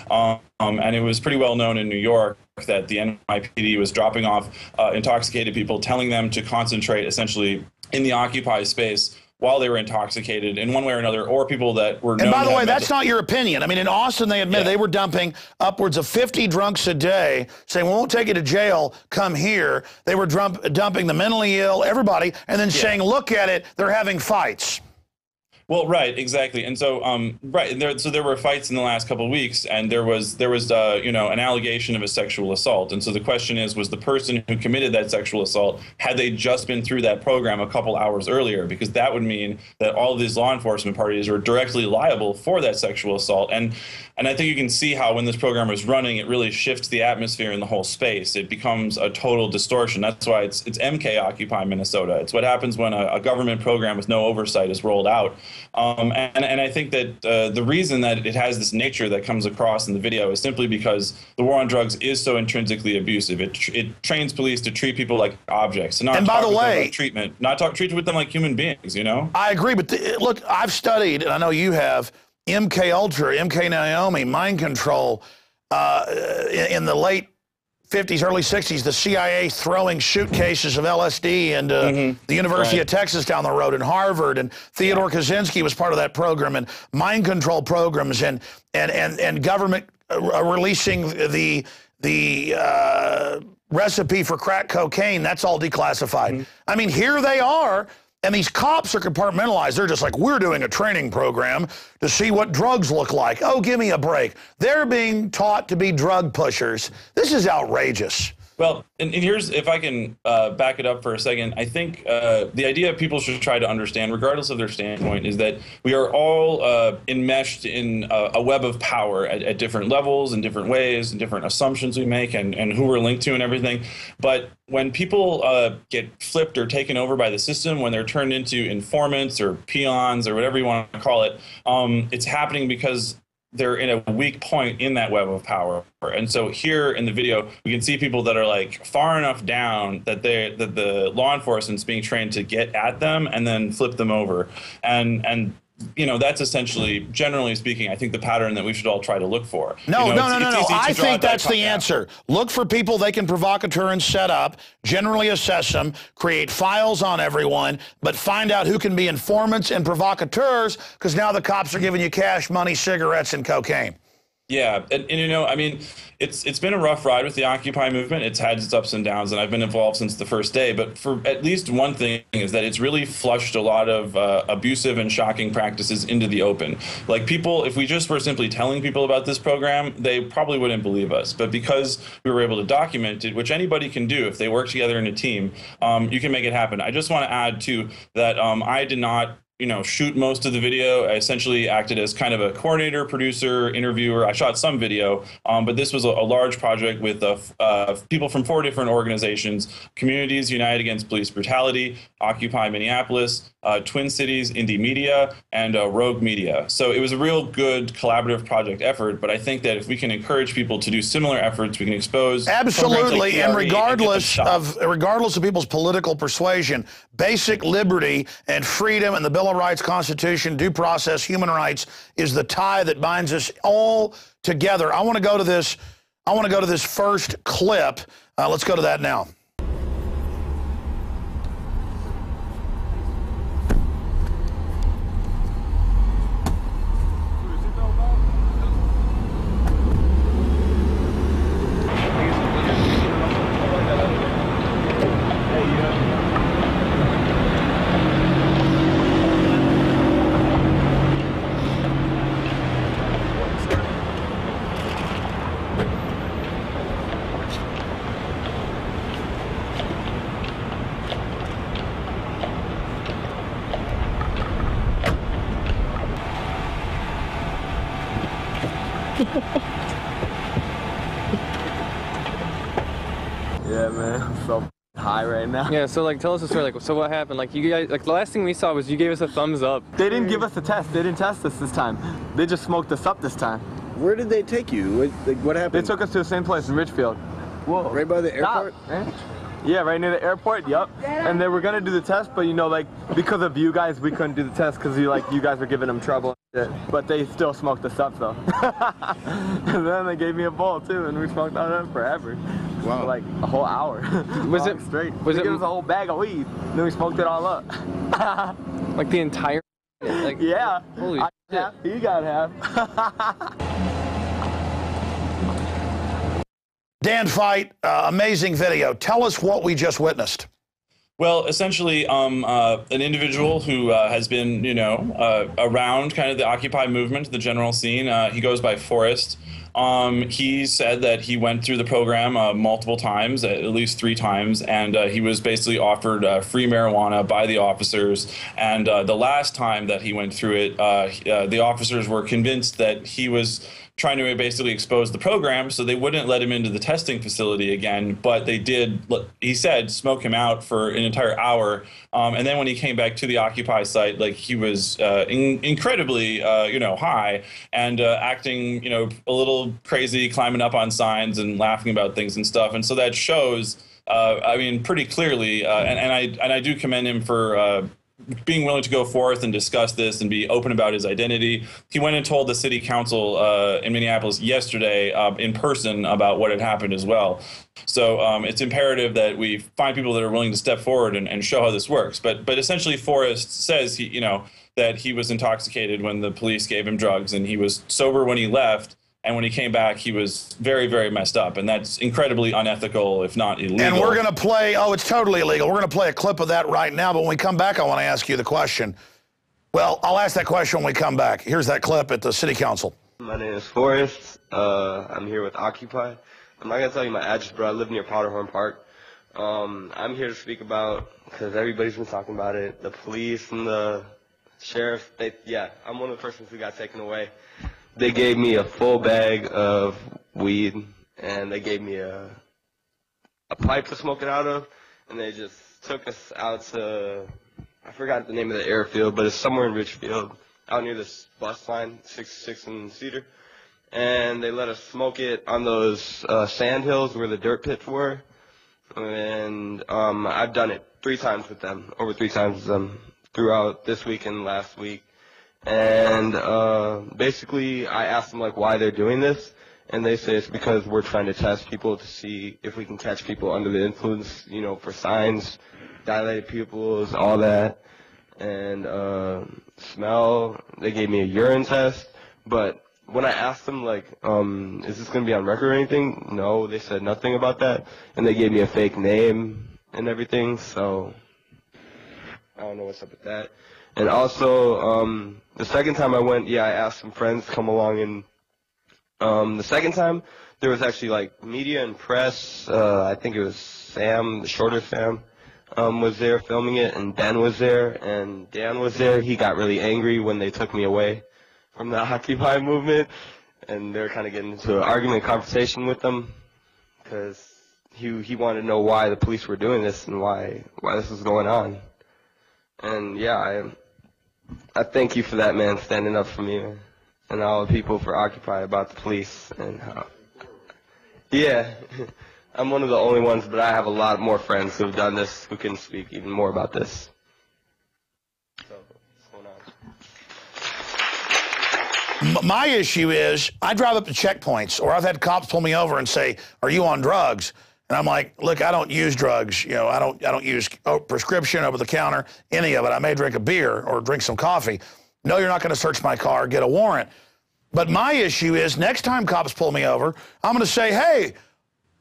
And it was pretty well known in New York that the NYPD was dropping off intoxicated people, telling them to concentrate essentially in the Occupy space while they were intoxicated in one way or another, or people that were known. And by the way, that's not your opinion. I mean, in Austin, they admitted they were dumping upwards of 50 drunks a day, saying, we won't take you to jail, come here. They were dumping the mentally ill, everybody, and then saying, look at it, they're having fights. Well, right, exactly, and so so there were fights in the last couple of weeks, and there was you know, an allegation of a sexual assault, and so the question is, was the person who committed that sexual assault, had they just been through that program a couple hours earlier? Because that would mean that all of these law enforcement parties are directly liable for that sexual assault, and I think you can see how when this program is running, it really shifts the atmosphere in the whole space. It becomes a total distortion. That's why it's MK Occupy Minnesota. It's what happens when a government program with no oversight is rolled out. And I think that the reason that it has this nature that comes across in the video is simply because the war on drugs is so intrinsically abusive. It trains police to treat people like objects, and not and by the way, treatment, treat with them like human beings. You know. I agree, but look, I've studied, and I know you have, MK Ultra, MK Naomi, mind control. In the late 50s, early 60s, the CIA throwing suitcases of LSD into the University of Texas down the road, and Harvard, and Theodore Kaczynski was part of that program, and mind control programs, and government releasing the recipe for crack cocaine. That's all declassified. I mean, here they are. And these cops are compartmentalized. They're just like, we're doing a training program to see what drugs look like. Oh, give me a break. They're being taught to be drug pushers. This is outrageous. Well, and here's, if I can back it up for a second, I think the idea people should try to understand, regardless of their standpoint, is that we are all enmeshed in a web of power at different levels, in different ways, and different assumptions we make, and who we're linked to and everything. But when people get flipped or taken over by the system, when they're turned into informants or peons or whatever you want to call it, it's happening because they're in a weak point in that web of power. And so here in the video, we can see people that are like far enough down that the law enforcement's being trained to get at them and then flip them over. And you know, that's essentially, generally speaking, I think the pattern that we should all try to look for. No, you know, no. I think that's the answer. Look for people they can provocateur and set up, generally assess them, create files on everyone, but find out who can be informants and provocateurs, because now the cops are giving you cash, money, cigarettes, and cocaine. Yeah, and you know, I mean, it's been a rough ride with the Occupy movement. It's had its ups and downs, and I've been involved since the first day. But for at least one thing is that it's really flushed a lot of abusive and shocking practices into the open. Like people, if we just were simply telling people about this program, they probably wouldn't believe us. But because we were able to document it, which anybody can do if they work together in a team, you can make it happen. I just want to add, too, that I did not shoot most of the video. I essentially acted as kind of a coordinator, producer, interviewer. I shot some video, but this was a large project with people from 4 different organizations: Communities United Against Police Brutality, Occupy Minneapolis, Twin Cities Indie Media, and Rogue Media. So it was a real good collaborative project effort, but I think that if we can encourage people to do similar efforts, we can expose absolutely, and regardless of people's political persuasion, basic liberty and freedom and the Bill of Rights, Constitution, due process, human rights is the tie that binds us all together. I want to go to this. I want to go to this first clip. Let's go to that now. Yeah, man, I'm so high right now. Yeah, so like tell us the story. Like, so what happened? Like you guys, like the last thing we saw was you gave us a thumbs up. They didn't give us a test. They didn't test us this time. They just smoked us up this time. Where did they take you? What happened? They took us to the same place in Richfield. Whoa. Right by the airport? Yeah, right near the airport, yup. And they were gonna do the test, but you know, like, because of you guys, we couldn't do the test because you guys were giving them trouble and shit. But they still smoked us up, though. And then they gave me a bowl, too, and we smoked on them forever. Wow. For like a whole hour. Was it straight? Was they it gave us a whole bag of weed, and then we smoked it all up. Like the entire, like, yeah. Holy shit. Half, you got half. Dan Feidt, amazing video. Tell us what we just witnessed. Well, essentially, an individual who has been, you know, around kind of the Occupy movement, the general scene. He goes by Forrest. He said that he went through the program multiple times, at least 3 times, and he was basically offered free marijuana by the officers. And the last time that he went through it, the officers were convinced that he was trying to basically expose the program, so they wouldn't let him into the testing facility again, but they did, he said, smoke him out for an entire hour. And then when he came back to the Occupy site, like, he was incredibly, you know, high and acting, you know, a little crazy, climbing up on signs and laughing about things and stuff. And so that shows, I mean, pretty clearly, and I do commend him for being willing to go forth and discuss this and be open about his identity. He went and told the city council in Minneapolis yesterday in person about what had happened as well. So it's imperative that we find people that are willing to step forward and show how this works. But essentially, Forrest says he, you know, that he was intoxicated when the police gave him drugs, and he was sober when he left. And when he came back, he was very, very messed up. And that's incredibly unethical, if not illegal. And we're going to play, oh, it's totally illegal. We're going to play a clip of that right now. But when we come back, I want to ask you the question. Well, I'll ask that question when we come back. Here's that clip at the city council. My name is Forrest. I'm here with Occupy. I'm not going to tell you my address, but I live near Powderhorn Park. I'm here to speak about, because everybody's been talking about it, the police and the sheriff. Yeah, I'm one of the persons who got taken away. They gave me a full bag of weed, and they gave me a pipe to smoke it out of, and they just took us out to, I forgot the name of the airfield, but it's somewhere in Richfield, out near this bus line, 66 and Cedar, and they let us smoke it on those sand hills where the dirt pits were, and I've done it 3 times with them, over 3 times with them, throughout this week and last week. And basically, I asked them, like, why they're doing this, and they say it's because we're trying to test people to see if we can catch people under the influence, you know, for signs, dilated pupils, all that, and smell. They gave me a urine test, but when I asked them, like, is this going to be on record or anything? No, they said nothing about that, and they gave me a fake name and everything, so I don't know what's up with that. And also, the second time I went, yeah, I asked some friends to come along, and the second time, there was actually, like, media and press. I think it was Sam, the shorter Sam, was there filming it, and Ben was there, and Dan was there. He got really angry when they took me away from the Occupy movement, and they were kind of getting into an argument, conversation with them, because he wanted to know why the police were doing this and why this was going on. And, yeah, I thank you for that, man, standing up for me, man, and all the people for Occupy about the police. And yeah, I'm one of the only ones, but I have a lot more friends who have done this, who can speak even more about this. So, what's going on? My issue is I drive up to checkpoints, or I've had cops pull me over and say, "Are you on drugs?" And I'm like, look, I don't use drugs. You know, I don't use prescription, over the counter, any of it. I may drink a beer or drink some coffee. No, you're not going to search my car, get a warrant. But my issue is next time cops pull me over, I'm going to say, hey,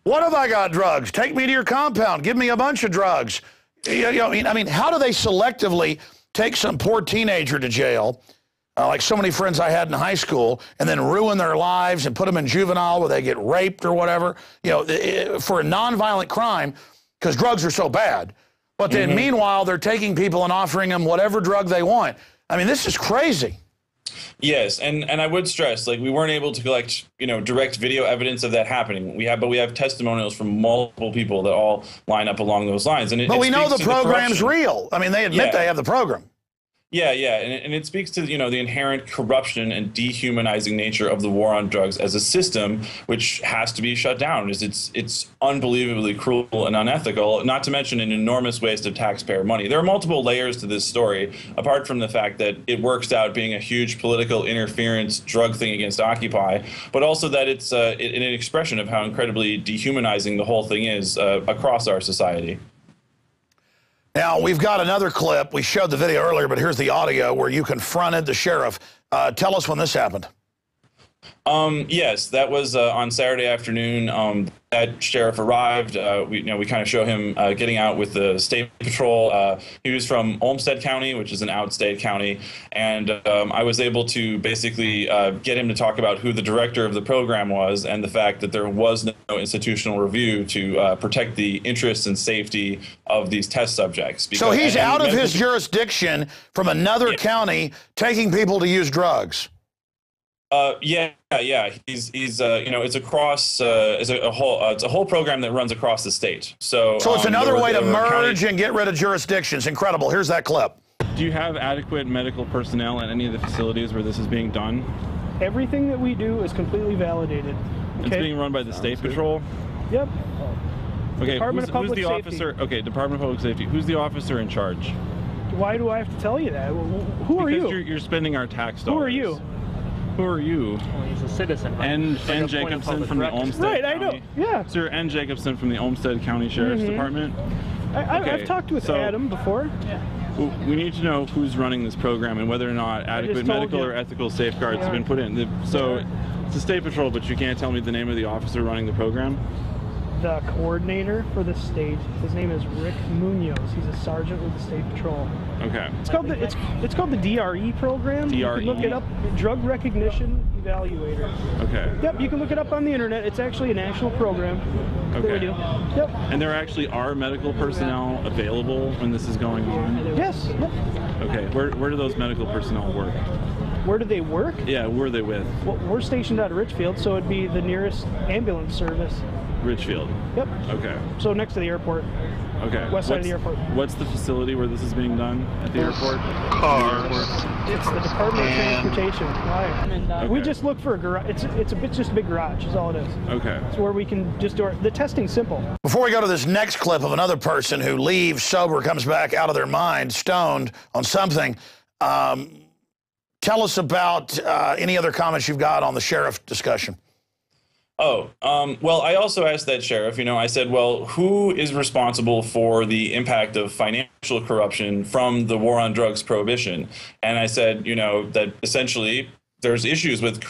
what have I got drugs? Take me to your compound. Give me a bunch of drugs. You know, I mean, how do they selectively take some poor teenager to jail, like so many friends I had in high school, and then ruin their lives and put them in juvenile where they get raped or whatever, you know, for a nonviolent crime, because drugs are so bad. But then meanwhile, they're taking people and offering them whatever drug they want. I mean, this is crazy. Yes, and I would stress, like, we weren't able to collect, direct video evidence of that happening. But we have testimonials from multiple people that all line up along those lines. But we know the program's real. I mean, they admit they have the program. Yeah, and it speaks to, the inherent corruption and dehumanizing nature of the war on drugs as a system, which has to be shut down. It's unbelievably cruel and unethical, not to mention an enormous waste of taxpayer money. There are multiple layers to this story, apart from the fact that it works out being a huge political interference drug thing against Occupy, but also that it's an expression of how incredibly dehumanizing the whole thing is across our society. Now, we've got another clip. We showed the video earlier, but here's the audio where you confronted the sheriff. Tell us when this happened. Yes, that was on Saturday afternoon. That sheriff arrived. We kind of show him getting out with the state patrol. He was from Olmsted County, which is an outstate county, and I was able to basically get him to talk about who the director of the program was and the fact that there was no institutional review to protect the interests and safety of these test subjects. So he's out of his jurisdiction from another county taking people to use drugs. Yeah. He's it's across it's a whole program that runs across the state. So it's another way to merge and get rid of jurisdictions. Incredible. Here's that clip. Do you have adequate medical personnel at any of the facilities where this is being done? Everything that we do is completely validated. Okay? It's being run by the State Patrol? Yep. Okay, Department of Public who's the Safety. Officer? Okay, Department of Public Safety. Who's the officer in charge? Why do I have to tell you that? Who are you? Because you're spending our tax dollars. Who are you? Who are you? Well, he's a citizen. Right? N. Jacobson from the Olmsted Right, County. I know. Yeah. Sir N. Jacobson from the Olmsted County Sheriff's Department. I've talked with Adam before. We need to know who's running this program and whether or not adequate medical or ethical safeguards have been put in. So it's the State Patrol, but you can't tell me the name of the officer running the program? The coordinator for the state. His name is Rick Munoz. He's a sergeant with the State Patrol. Okay. It's called the DRE program. DRE? You can look it up. Drug Recognition Evaluator. Okay. Yep, you can look it up on the internet. It's actually a national program. Okay. That we do. Yep. And there actually are medical personnel available when this is going on? Yes. Yep. Okay. Where do those medical personnel work? Where do they work? Yeah, who are they with? Well, we're stationed out of Richfield, so it'd be the nearest ambulance service. Richfield? Yep. Okay. So next to the airport. Okay. West side of the airport. What's the facility where this is being done at the airport? It's the Department of Transportation. Why? We just look for a garage. It's just a big garage is all it is. Okay. It's where we can just do the testing's simple. Before we go to this next clip of another person who leaves sober, comes back out of their mind, stoned on something, tell us about any other comments you've got on the sheriff discussion. Well, I also asked that sheriff, I said, well, who is responsible for the impact of financial corruption from the war on drugs prohibition? And I said, that essentially there's issues with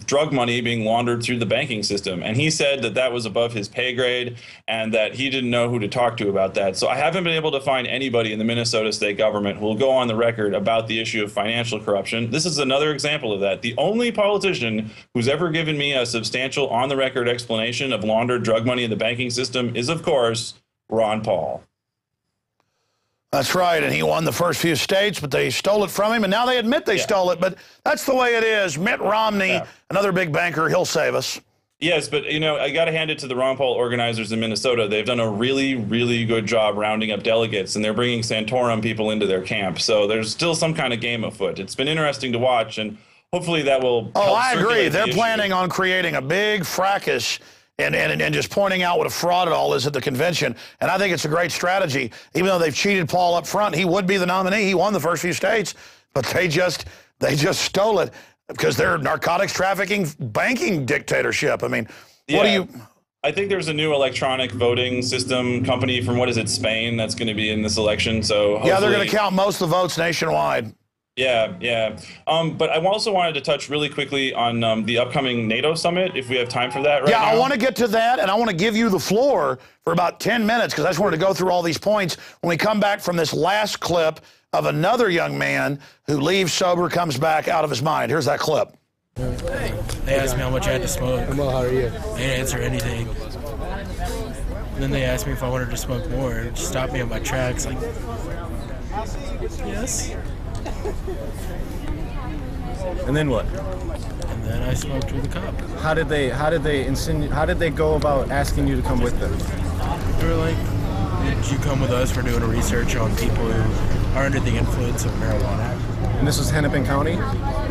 drug money being laundered through the banking system. And he said that that was above his pay grade and that he didn't know who to talk to about that. So I haven't been able to find anybody in the Minnesota state government who will go on the record about the issue of financial corruption. This is another example of that. The only politician who's ever given me a substantial on-the-record explanation of laundered drug money in the banking system is, of course, Ron Paul. That's right, and he won the first few states, but they stole it from him, and now they admit they stole it, but that's the way it is. Mitt Romney, another big banker, he'll save us. Yes, but, I got to hand it to the Ron Paul organizers in Minnesota. They've done a really, really good job rounding up delegates, and they're bringing Santorum people into their camp. So there's still some kind of game afoot. It's been interesting to watch, and hopefully that will help. Oh, I agree. They're planning on creating a big fracas and just pointing out what a fraud it all is at the convention. And I think it's a great strategy. Even though they've cheated Paul up front, he would be the nominee. He won the first few states, but they just stole it because they're narcotics trafficking banking dictatorship. I mean, what do you... I think there's a new electronic voting system company from, Spain that's going to be in this election. So hopefully... Yeah, they're going to count most of the votes nationwide. Yeah. But I also wanted to touch really quickly on the upcoming NATO summit, if we have time for that right now. I want to get to that, and I want to give you the floor for about 10 minutes because I just wanted to go through all these points when we come back from this last clip of another young man who leaves sober, comes back out of his mind. Here's that clip. They asked me how much I had to smoke. Well, how are you? I didn't answer anything. And then they asked me if I wanted to smoke more. It just stopped me on my tracks. Like, yes. And then what? And then I smoked with a cop. How did they go about asking you to come with them? They were like, "Did you come with us? We're doing a research on people who are under the influence of marijuana." And this was Hennepin County?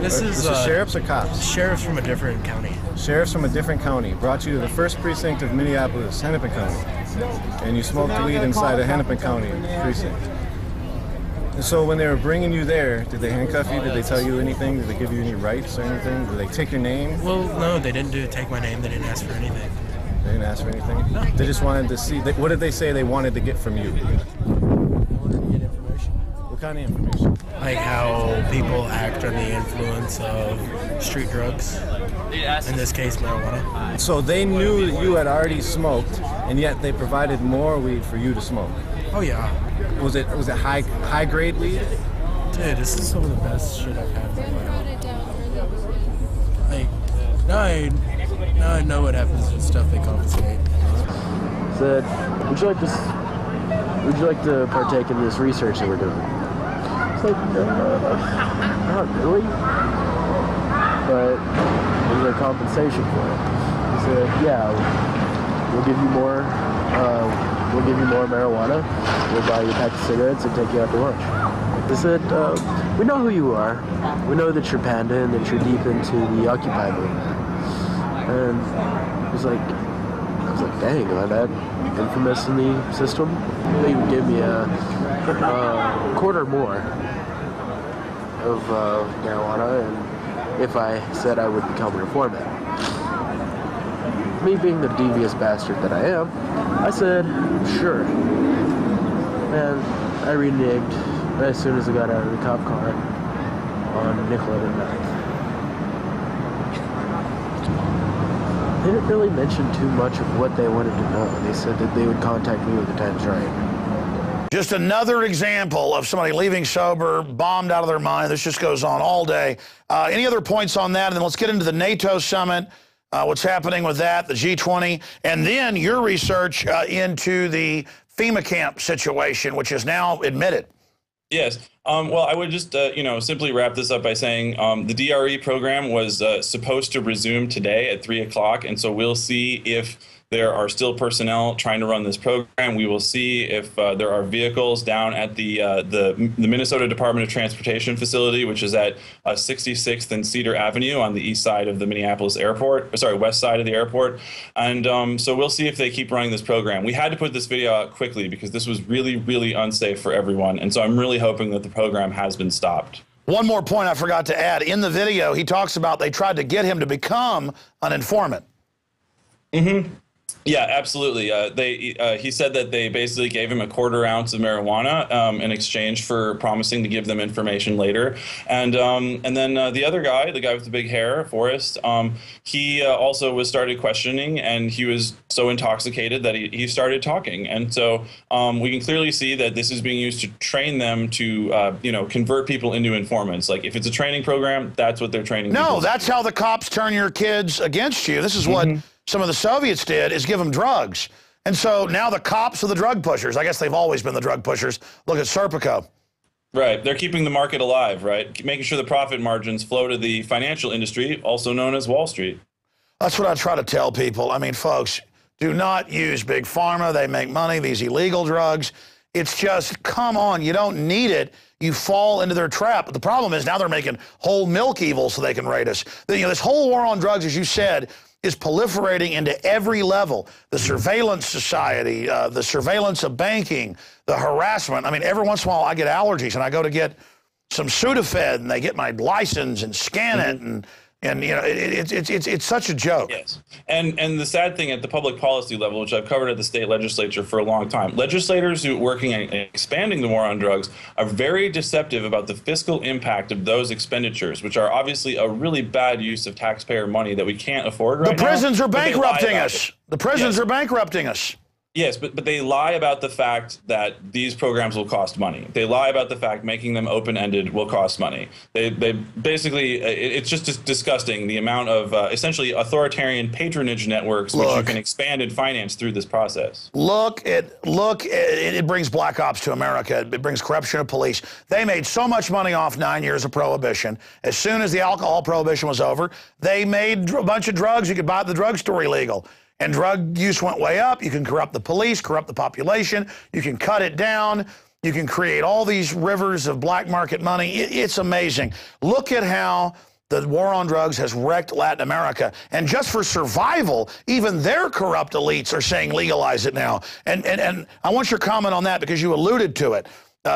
This is sheriffs or cops? Sheriffs from a different county. Sheriffs from a different county brought you to the first precinct of Minneapolis, Hennepin County. And you smoked weed inside a Hennepin County precinct. And so when they were bringing you there, did they handcuff you? Did they tell you anything? Did they give you any rights or anything? Did they take your name? Well, no, they didn't take my name. They didn't ask for anything. They didn't ask for anything? No. They just wanted to see. What did they say they wanted to get from you? What kind of information? Like how people act under the influence of street drugs. In this case, marijuana. So they knew that you had already smoked, and yet they provided more weed for you to smoke. Oh yeah. Was it high grade weed? Dude, this is some of the best shit I've had in my life. Like now I know what happens with stuff they confiscate. Said, would you like to partake in this research that we're doing? It's like, not really. But is there compensation for it? He said, yeah, we'll give you more. We'll give you more marijuana. We'll buy you a pack of cigarettes and take you out to lunch. They said, we know who you are. We know that you're Panda and that you're deep into the Occupy movement. And I was like, dang, am I that infamous in the system? They would give me a quarter more of marijuana, and if I said I would become an informant. Me being the devious bastard that I am, I said, sure. And I reneged as soon as I got out of the cop car on Nicollet and 9th. They didn't really mention too much of what they wanted to know. They said that they would contact me when the time's right. Just another example of somebody leaving sober, bombed out of their mind. This just goes on all day. Any other points on that? And then let's get into the NATO summit, what's happening with that, the G20, and then your research into the FEMA camp situation, which is now admitted. Yes. Well, I would just, simply wrap this up by saying the DRE program was supposed to resume today at 3 o'clock. And so we'll see if there are still personnel trying to run this program. We will see if there are vehicles down at the Minnesota Department of Transportation facility, which is at 66th and Cedar Avenue on the east side of the Minneapolis airport, west side of the airport. And so we'll see if they keep running this program. We had to put this video out quickly because this was really, really unsafe for everyone. And so I'm really hoping that the program has been stopped. One more point I forgot to add. In the video, he talks about they tried to get him to become an informant. Mm-hmm. Yeah, absolutely. He said that they basically gave him a quarter ounce of marijuana in exchange for promising to give them information later. And then the other guy, the guy with the big hair, Forrest, he also started questioning, and he was so intoxicated that he started talking. And so we can clearly see that this is being used to train them to, convert people into informants. Like if it's a training program, that's what they're training. No, that's how the cops turn your kids against you. This is what some of the Soviets did, is give them drugs. And so now the cops are the drug pushers. I guess they've always been the drug pushers. Look at Serpico. Right. They're keeping the market alive, right? Making sure the profit margins flow to the financial industry, also known as Wall Street. That's what I try to tell people. I mean, folks, do not use Big Pharma. They make money, these illegal drugs. It's just, come on, you don't need it. You fall into their trap. But the problem is now they're making whole milk evil so they can raid us. This whole war on drugs, as you said, is proliferating into every level. The surveillance society, the surveillance of banking, the harassment. I mean, every once in a while I get allergies and I go to get some Sudafed and they get my license and scan it and it's such a joke. Yes. And the sad thing at the public policy level, which I've covered at the state legislature for a long time, legislators who are working on expanding the war on drugs are very deceptive about the fiscal impact of those expenditures, which are obviously a really bad use of taxpayer money that we can't afford right now. The prisons are bankrupting us. The prisons are bankrupting us. Yes, but they lie about the fact that these programs will cost money. They lie about the fact making them open-ended will cost money. They basically, it's just disgusting the amount of essentially authoritarian patronage networks which you can expand and finance through this process. It brings black ops to America. It brings corruption of police. They made so much money off 9 years of prohibition. As soon as the alcohol prohibition was over, they made a bunch of drugs you could buy at the drugstore illegal. And drug use went way up. You can corrupt the police, corrupt the population. You can cut it down. You can create all these rivers of black market money. It's amazing. Look at how the war on drugs has wrecked Latin America. And just for survival, even their corrupt elites are saying legalize it now. And I want your comment on that because you alluded to it.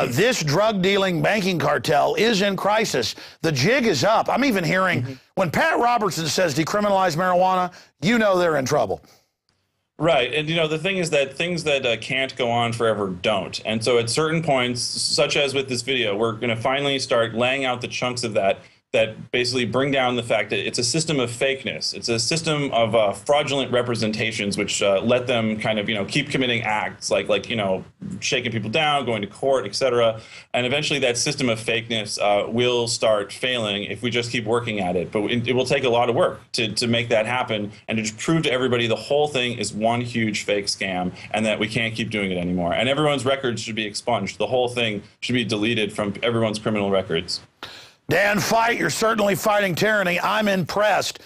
This drug-dealing banking cartel is in crisis. The jig is up. I'm even hearing when Pat Robertson says decriminalize marijuana, you know they're in trouble. Right. And, you know, the thing is that things that can't go on forever don't. And so at certain points, such as with this video, we're going to finally start laying out the chunks of that basically bring down the fact that it's a system of fakeness. It's a system of fraudulent representations, which let them kind of, you know, keep committing acts like, you know, shaking people down, going to court, etc. And eventually that system of fakeness will start failing if we just keep working at it. But it will take a lot of work to make that happen and to just prove to everybody the whole thing is one huge fake scam and that we can't keep doing it anymore. And everyone's records should be expunged. The whole thing should be deleted from everyone's criminal records. Dan Feidt, you're certainly fighting tyranny. I'm impressed.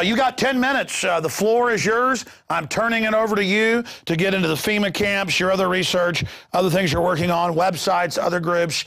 You got 10 minutes. The floor is yours. I'm turning it over to you to get into the FEMA camps, your other research, other things you're working on, websites, other groups.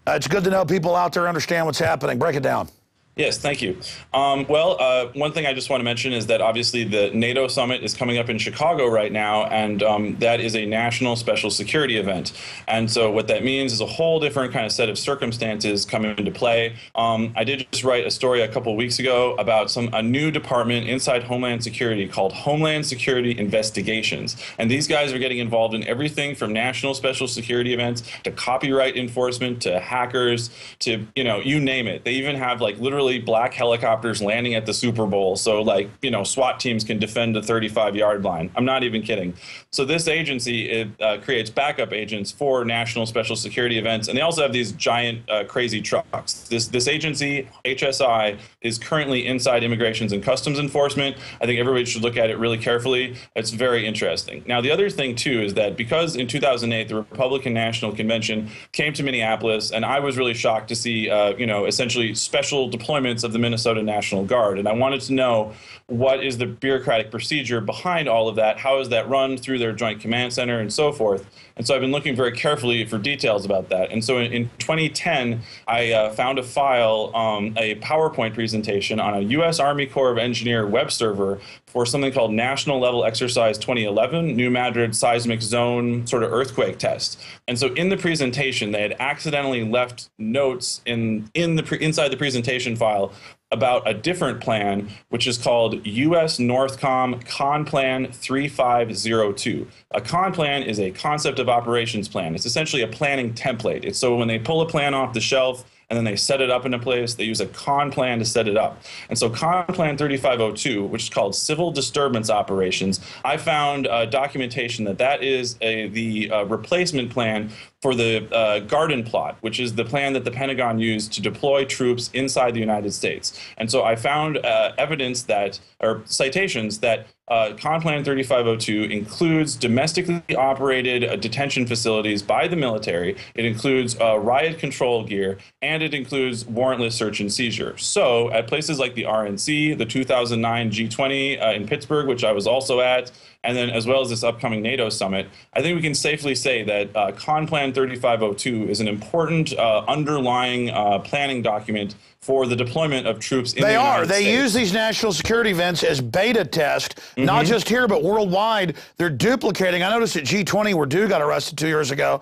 It's good to know people out there understand what's happening. Break it down. Yes, thank you. One thing I just want to mention is that obviously the NATO summit is coming up in Chicago right now, and that is a national special security event. And so what that means is a whole different kind of set of circumstances come into play. I did just write a story a couple of weeks ago about a new department inside Homeland Security called Homeland Security Investigations. And these guys are getting involved in everything from national special security events to copyright enforcement to hackers to, you know, you name it. They even have like literally black helicopters landing at the Super Bowl so like, you know, SWAT teams can defend the 35-yard line. I'm not even kidding. So this agency creates backup agents for national special security events, and they also have these giant crazy trucks. This agency, HSI, is currently inside Immigrations and Customs Enforcement. I think everybody should look at it really carefully. It's very interesting. Now, the other thing too is that because in 2008 the Republican National Convention came to Minneapolis, and I was really shocked to see you know, essentially special deployments of the Minnesota National Guard. And I wanted to know what is the bureaucratic procedure behind all of that? How is that run through their Joint Command Center and so forth? And so I've been looking very carefully for details about that. And so in 2010, I found a file, a PowerPoint presentation on a U.S. Army Corps of Engineer web server for something called National Level Exercise 2011, New Madrid Seismic Zone sort of earthquake test. And so in the presentation, they had accidentally left notes inside the presentation file about a different plan, which is called U.S. Northcom Con Plan 3502. A con plan is a concept of operations plan. It's essentially a planning template. It's so when they pull a plan off the shelf and then they set it up in a place, they use a con plan to set it up. And so Con Plan 3502, which is called Civil Disturbance Operations, I found documentation that is the replacement plan for the Garden Plot, which is the plan that the Pentagon used to deploy troops inside the United States. And so I found evidence that, or citations that Con Plan 3502 includes domestically operated detention facilities by the military. It includes riot control gear, and it includes warrantless search and seizure. So at places like the RNC, the 2009 G20 in Pittsburgh, which I was also at, and then as well as this upcoming NATO summit, I think we can safely say that Con Plan 3502 is an important underlying planning document for the deployment of troops in the United States. They use these national security events as beta test, not just here, but worldwide. They're duplicating. I noticed at G20 where Dew got arrested 2 years ago,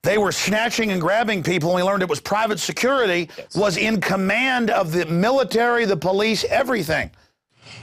they were snatching and grabbing people, and we learned it was private security, was in command of the military, the police, everything.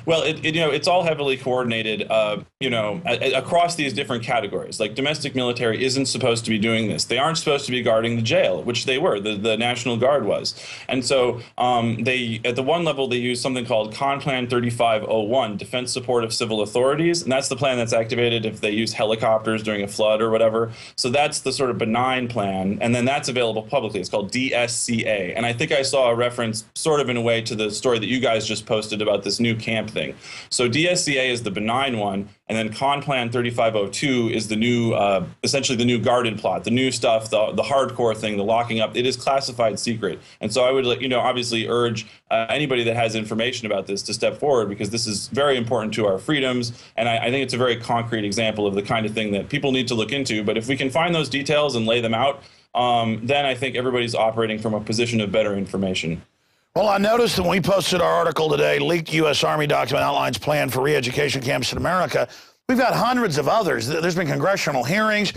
Well, it's all heavily coordinated, across these different categories. Like domestic military isn't supposed to be doing this. They aren't supposed to be guarding the jail, which they were. The National Guard was. And so they, at the one level, they use something called Con Plan 3501, Defense Support of Civil Authorities. And that's the plan that's activated if they use helicopters during a flood or whatever. So that's the sort of benign plan. And then that's available publicly. It's called DSCA. And I think I saw a reference sort of in a way to the story that you guys just posted about this new camp thing. So DSCA is the benign one, and then Con Plan 3502 is the new, essentially the new guarded plot, the new stuff, the hardcore thing, the locking up. It is classified secret. And so I would, obviously urge anybody that has information about this to step forward, because this is very important to our freedoms. And I think it's a very concrete example of the kind of thing that people need to look into. But if we can find those details and lay them out, then I think everybody's operating from a position of better information. Well, I noticed that when we posted our article today, leaked U.S. Army document outlines plan for re-education camps in America, we've got hundreds of others. There's been congressional hearings,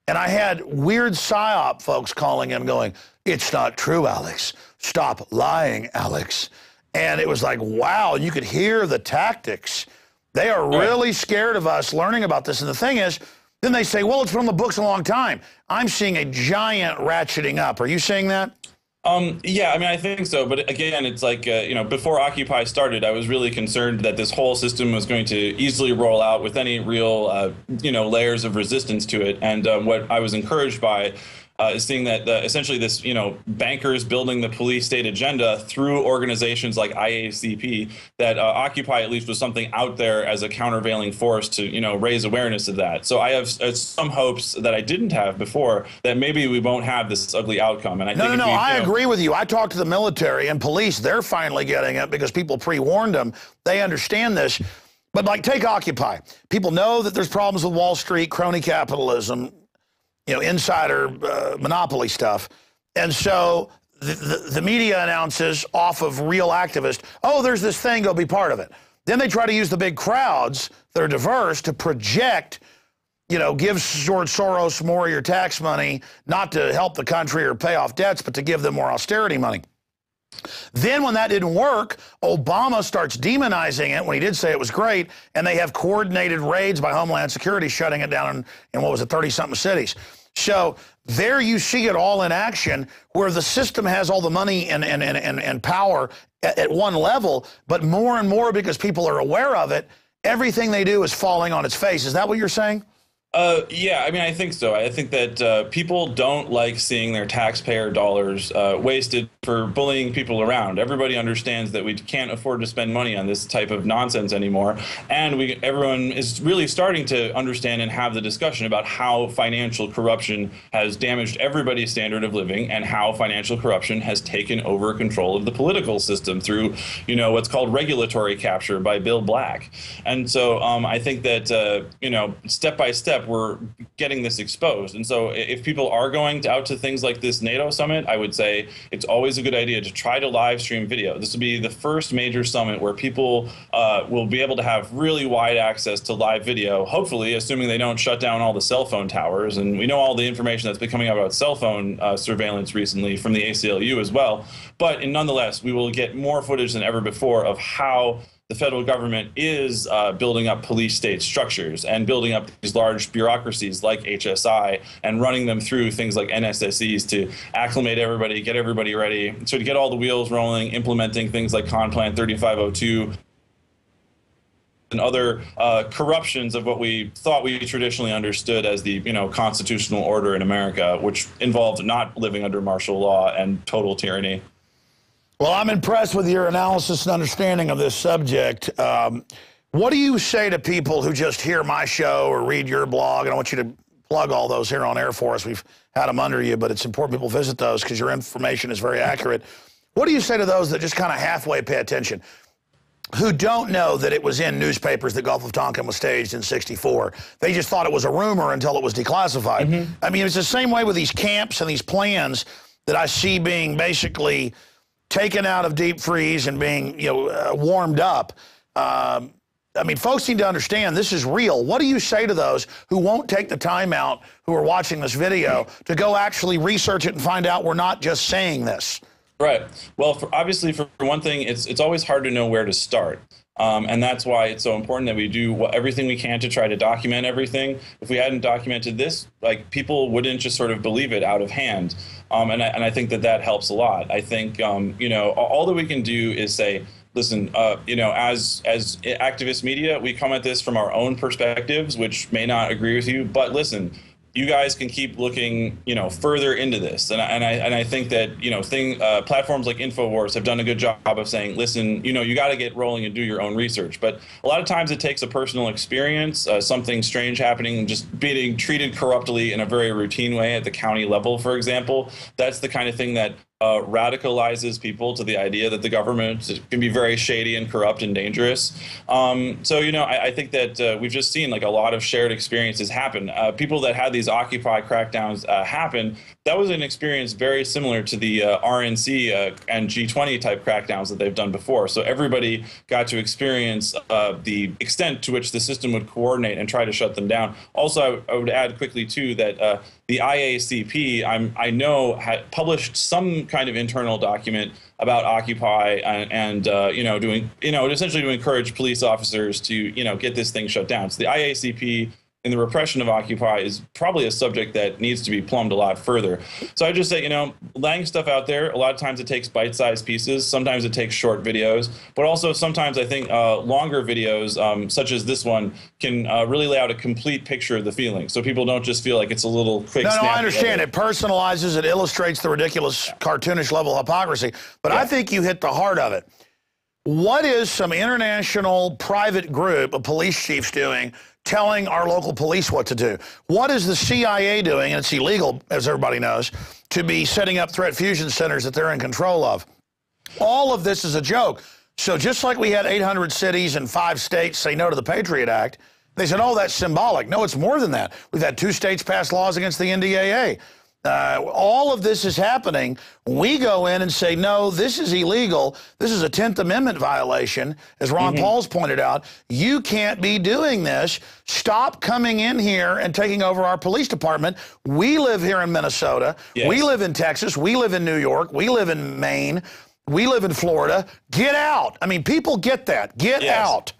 and I had weird PSYOP folks calling in going, "It's not true, Alex. Stop lying, Alex." And it was like, wow, you could hear the tactics. They are really scared of us learning about this. And the thing is, then they say, well, it's been on the books a long time. I'm seeing a giant ratcheting up. Are you seeing that? Yeah, I mean, I think so. But again, it's like, before Occupy started, I was really concerned that this whole system was going to easily roll out with any real, layers of resistance to it. And what I was encouraged by is seeing that essentially this, bankers building the police state agenda through organizations like IACP, that Occupy at least was something out there as a countervailing force to, raise awareness of that. So I have some hopes that I didn't have before, that maybe we won't have this ugly outcome. And I think I agree with you. I talked to the military and police. They're finally getting it because people pre-warned them. They understand this. But like, take Occupy. People know that there's problems with Wall Street, crony capitalism, insider monopoly stuff. And so the media announces off of real activists, oh, there's this thing, go be part of it. Then they try to use the big crowds that are diverse to project, give George Soros more of your tax money, not to help the country or pay off debts, but to give them more austerity money. Then when that didn't work, Obama starts demonizing it when he did say it was great, and they have coordinated raids by Homeland Security shutting it down in what was it, 30-something cities. So there you see it all in action, where the system has all the money and power at one level, but more and more, because people are aware of it, everything they do is falling on its face. Is that what you're saying? Yeah, I mean, I think so. I think that people don't like seeing their taxpayer dollars wasted for bullying people around. Everybody understands that we can't afford to spend money on this type of nonsense anymore. And everyone is really starting to understand and have the discussion about how financial corruption has damaged everybody's standard of living, and how financial corruption has taken over control of the political system through, what's called regulatory capture by Bill Black. And so I think that, step by step, we're getting this exposed. And so if people are going out to things like this NATO summit, I would say it's always a good idea to try to live stream video. This will be the first major summit where people will be able to have really wide access to live video, hopefully, assuming they don't shut down all the cell phone towers. And we know all the information that's been coming out about cell phone surveillance recently from the ACLU as well. But nonetheless, we will get more footage than ever before of how the federal government is building up police state structures and building up these large bureaucracies like HSI, and running them through things like NSSEs to acclimate everybody, get everybody ready, so to get all the wheels rolling, implementing things like Con Plan 3502 and other corruptions of what we thought we traditionally understood as the constitutional order in America, which involved not living under martial law and total tyranny. Well, I'm impressed with your analysis and understanding of this subject. What do you say to people who just hear my show or read your blog? And I want you to plug all those here on air for us. We've had them under you, but it's important people visit those because your information is very accurate. What do you say to those that just kind of halfway pay attention, who don't know that it was in newspapers that Gulf of Tonkin was staged in '64? They just thought it was a rumor until it was declassified. Mm-hmm. I mean, it's the same way with these camps and these plans that I see being basically taken out of deep freeze and being, warmed up. I mean, folks need to understand this is real. What do you say to those who won't take the time out, who are watching this video, to go actually research it and find out we're not just saying this? Right. Well, obviously, for one thing, it's always hard to know where to start. And that's why it's so important that we do everything we can to try to document everything. If we hadn't documented this, like, people wouldn't just sort of believe it out of hand. And I think that helps a lot. I think, you know, all that we can do is say, listen, you know, as activist media, we come at this from our own perspectives, which may not agree with you, but listen, you guys can keep looking, you know, further into this, and I think that, you know, platforms like Infowars have done a good job of saying, listen, you know, you got to get rolling and do your own research. But a lot of times it takes a personal experience, something strange happening, just being treated corruptly in a very routine way at the county level, for example. That's the kind of thing that radicalizes people to the idea that the government can be very shady and corrupt and dangerous. So, you know, I think that we've just seen like a lot of shared experiences happen. People that had these Occupy crackdowns happen, that was an experience very similar to the RNC and G20 type crackdowns that they've done before. So everybody got to experience the extent to which the system would coordinate and try to shut them down. Also, I would add quickly, too, that the IACP, I know, had published some kind of internal document about Occupy and you know, essentially to encourage police officers to, you know, get this thing shut down. So the IACP in the repression of Occupy is probably a subject that needs to be plumbed a lot further. So I just say, you know, laying stuff out there, a lot of times it takes bite-sized pieces. Sometimes it takes short videos, but also sometimes I think longer videos, such as this one, can really lay out a complete picture of the feeling. So people don't just feel like it's a little quick snap. No, I understand. It personalizes, it illustrates the ridiculous, cartoonish level of hypocrisy. But yeah. I think you hit the heart of it. What is some international private group of police chiefs doing telling our local police what to do? What is the CIA doing, and it's illegal, as everybody knows, to be setting up threat fusion centers that they're in control of? All of this is a joke. So just like we had 800 cities and 5 states say no to the Patriot Act, they said, oh, that's symbolic. No, it's more than that. We've had 2 states pass laws against the NDAA. All of this is happening. We go in and say, no, this is illegal. This is a 10th Amendment violation. As Ron Paul's pointed out, you can't be doing this. Stop coming in here and taking over our police department. We live here in Minnesota. Yes. We live in Texas. We live in New York. We live in Maine. We live in Florida. Get out. I mean, people get that. Get out.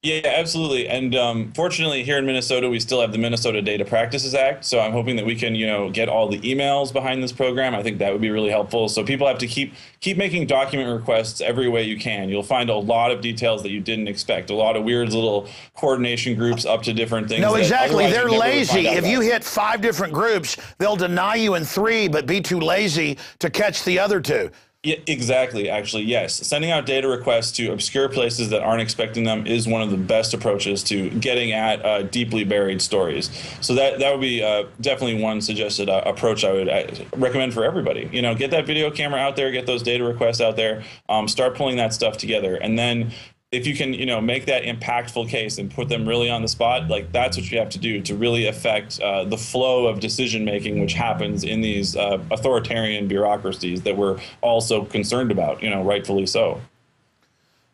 Yeah, absolutely. And fortunately, here in Minnesota, we still have the Minnesota Data Practices Act. So I'm hoping that we can, you know, get all the emails behind this program. I think that would be really helpful. So people have to keep making document requests every way you can. You'll find a lot of details that you didn't expect. A lot of weird little coordination groups up to different things. No, exactly. They're lazy. If you hit 5 different groups, they'll deny you in 3, but be too lazy to catch the other 2. Yeah, exactly, actually, yes. Sending out data requests to obscure places that aren't expecting them is one of the best approaches to getting at deeply buried stories. So that would be definitely one suggested approach I would recommend for everybody. You know, get that video camera out there, get those data requests out there, start pulling that stuff together. And then if you can, you know, make that impactful case and put them really on the spot, like that's what you have to do to really affect the flow of decision making, which happens in these authoritarian bureaucracies that we're all so concerned about, you know, rightfully so.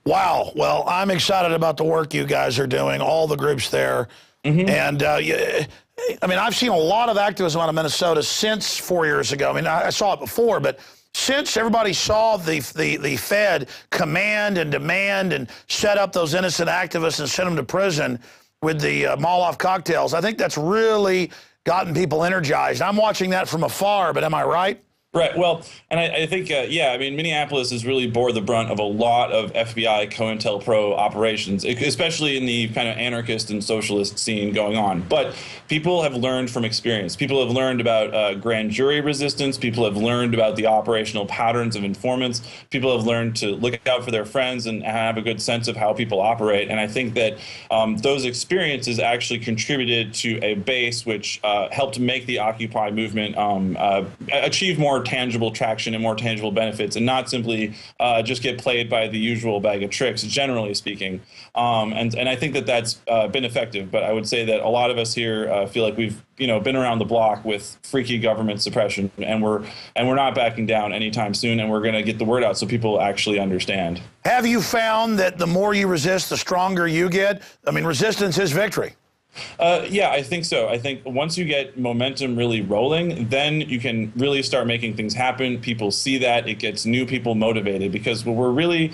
Wow. Well, I'm excited about the work you guys are doing, all the groups there. And I mean, I've seen a lot of activism out of Minnesota since 4 years ago. I mean, I saw it before, but since everybody saw the Fed command and demand and set up those innocent activists and send them to prison with the Molotov cocktails, I think that's really gotten people energized. I'm watching that from afar, but am I right? Right. Well, and I think, yeah, I mean, Minneapolis has really bore the brunt of a lot of FBI COINTELPRO operations, especially in the kind of anarchist and socialist scene going on. But people have learned from experience. People have learned about grand jury resistance. People have learned about the operational patterns of informants. People have learned to look out for their friends and have a good sense of how people operate. And I think that those experiences actually contributed to a base which helped make the Occupy movement achieve more tangible traction and more tangible benefits, and not simply just get played by the usual bag of tricks, generally speaking. And I think that that's been effective. But I would say that a lot of us here feel like we've, you know, been around the block with freaky government suppression, and we're not backing down anytime soon, and we're going to get the word out so people actually understand. Have you found that the more you resist, the stronger you get? I mean, resistance is victory. Yeah, I think so. I think once you get momentum really rolling, then you can really start making things happen. People see that. It gets new people motivated, because what we're really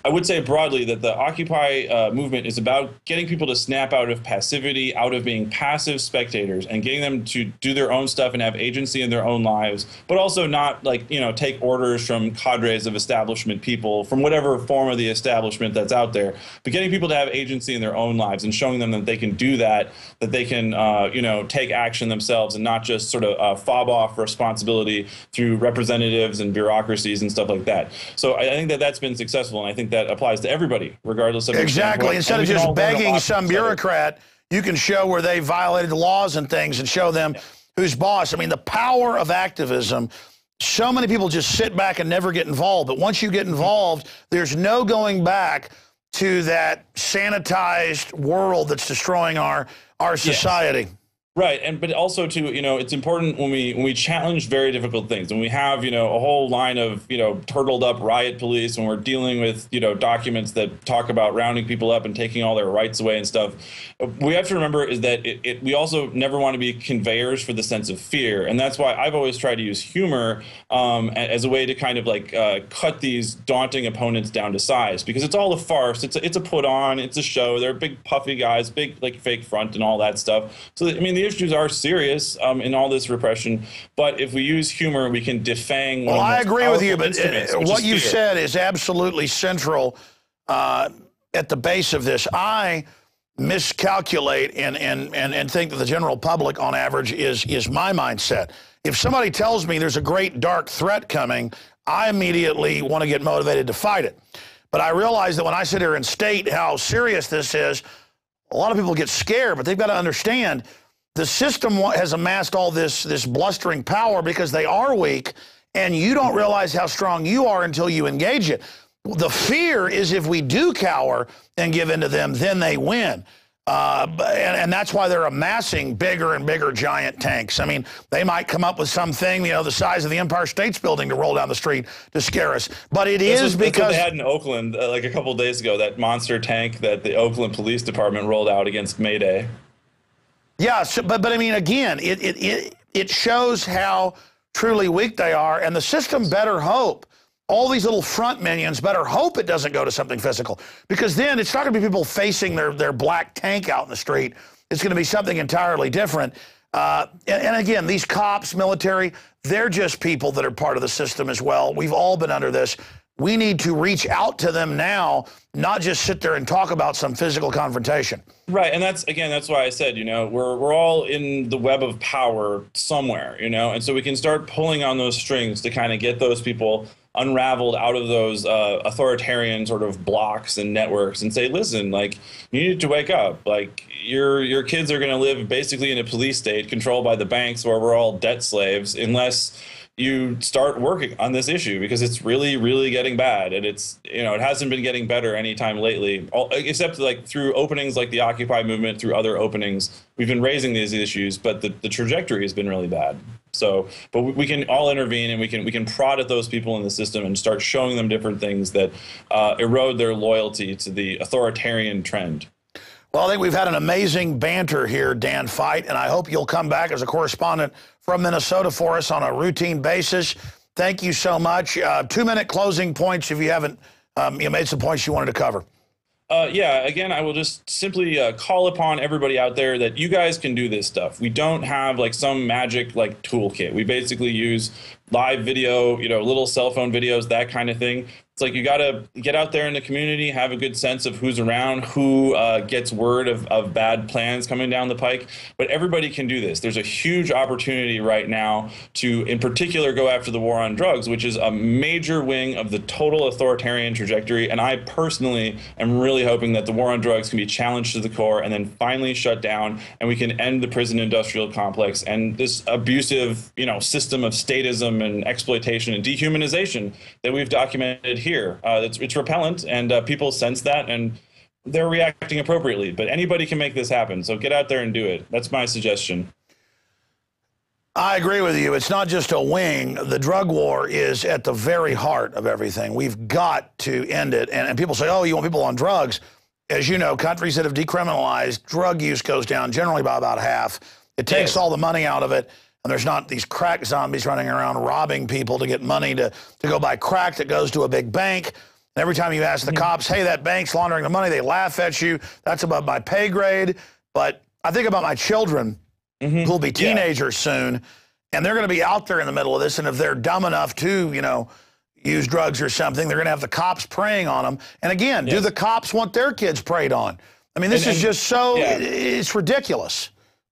I would say broadly that the Occupy movement is about getting people to snap out of passivity, out of being passive spectators, and getting them to do their own stuff and have agency in their own lives, but also not like, you know, take orders from cadres of establishment people from whatever form of the establishment that's out there, but getting people to have agency in their own lives and showing them that they can do that, that they can, you know, take action themselves and not just sort of fob off responsibility through representatives and bureaucracies and stuff like that. So I think that that's been successful, and I think that applies to everybody, regardless of exactly. Instead of just begging some bureaucrat, you can show where they violated the laws and things and show them who's boss. I mean, the power of activism. So many people just sit back and never get involved. But once you get involved, there's no going back to that sanitized world that's destroying our society. Yes. Right, and but also too, you know, it's important when we challenge very difficult things, when we have, you know, a whole line of, you know, turtled up riot police, when we're dealing with, you know, documents that talk about rounding people up and taking all their rights away and stuff. We have to remember is that we also never want to be conveyors for the sense of fear, and that's why I've always tried to use humor as a way to kind of like cut these daunting opponents down to size, because it's all a farce. It's a put on. It's a show. They're big puffy guys, big like fake front and all that stuff. So I mean, the issues are serious in all this repression, but if we use humor, we can defang. Well, I agree with you, but what you said is absolutely central at the base of this. I miscalculate and think that the general public, on average, is my mindset. If somebody tells me there's a great dark threat coming, I immediately want to get motivated to fight it. But I realize that when I sit here and state how serious this is, a lot of people get scared, but they've got to understand the system has amassed all this blustering power because they are weak, and you don't realize how strong you are until you engage it. The fear is if we do cower and give in to them, then they win. And that's why they're amassing bigger and bigger giant tanks. I mean, they might come up with something, you know, the size of the Empire State Building to roll down the street to scare us. But it is because... That's what they had in Oakland like a couple of days ago, that monster tank that the Oakland Police Department rolled out against May Day. Yeah, so, but I mean, again, it shows how truly weak they are, and the system better hope. All these little front minions better hope it doesn't go to something physical, because then it's not going to be people facing their black tank out in the street. It's going to be something entirely different. And again, these cops, military, they're just people that are part of the system as well. We've all been under this. We need to reach out to them now, not just sit there and talk about some physical confrontation. Right, and that's why I said, you know, we're all in the web of power somewhere, you know, and so we can start pulling on those strings to kind of get those people unraveled out of those authoritarian sort of blocks and networks and say, listen, like, you need to wake up. Like, your kids are going to live basically in a police state controlled by the banks where we're all debt slaves unless you start working on this issue, because it's really, really getting bad. And it's, you know, it hasn't been getting better anytime lately, except like through openings like the Occupy movement, through other openings. We've been raising these issues, but the trajectory has been really bad. So, but we can all intervene, and we can prod at those people in the system and start showing them different things that erode their loyalty to the authoritarian trend. Well, I think we've had an amazing banter here, Dan Feidt, and I hope you'll come back as a correspondent from Minnesota for us on a routine basis. Thank you so much. 2-minute closing points if you haven't you made some points you wanted to cover. Yeah, again, I will just simply call upon everybody out there that you guys can do this stuff. We don't have like some magic like toolkit. We basically use live video, you know, little cell phone videos, that kind of thing. It's like you got to get out there in the community, have a good sense of who's around, who gets word of bad plans coming down the pike. But everybody can do this. There's a huge opportunity right now to, in particular, go after the war on drugs, which is a major wing of the total authoritarian trajectory. And I personally am really hoping that the war on drugs can be challenged to the core and then finally shut down, and we can end the prison industrial complex and this abusive, you know, system of statism and exploitation and dehumanization that we've documented here. It's repellent, and people sense that, and they're reacting appropriately. But anybody can make this happen, so get out there and do it. That's my suggestion. I agree with you. It's not just a wing. The drug war is at the very heart of everything. We've got to end it. And people say, oh, you want people on drugs. As you know, countries that have decriminalized, drug use goes down generally by about half. It takes all the money out of it. And there's not these crack zombies running around robbing people to get money to go buy crack that goes to a big bank. And every time you ask the cops, hey, that bank's laundering the money, they laugh at you. That's above my pay grade. But I think about my children who will be teenagers soon, and they're going to be out there in the middle of this, and if they're dumb enough to, you know, use drugs or something, they're going to have the cops preying on them. And again, do the cops want their kids preyed on? I mean, this is just so, it's ridiculous.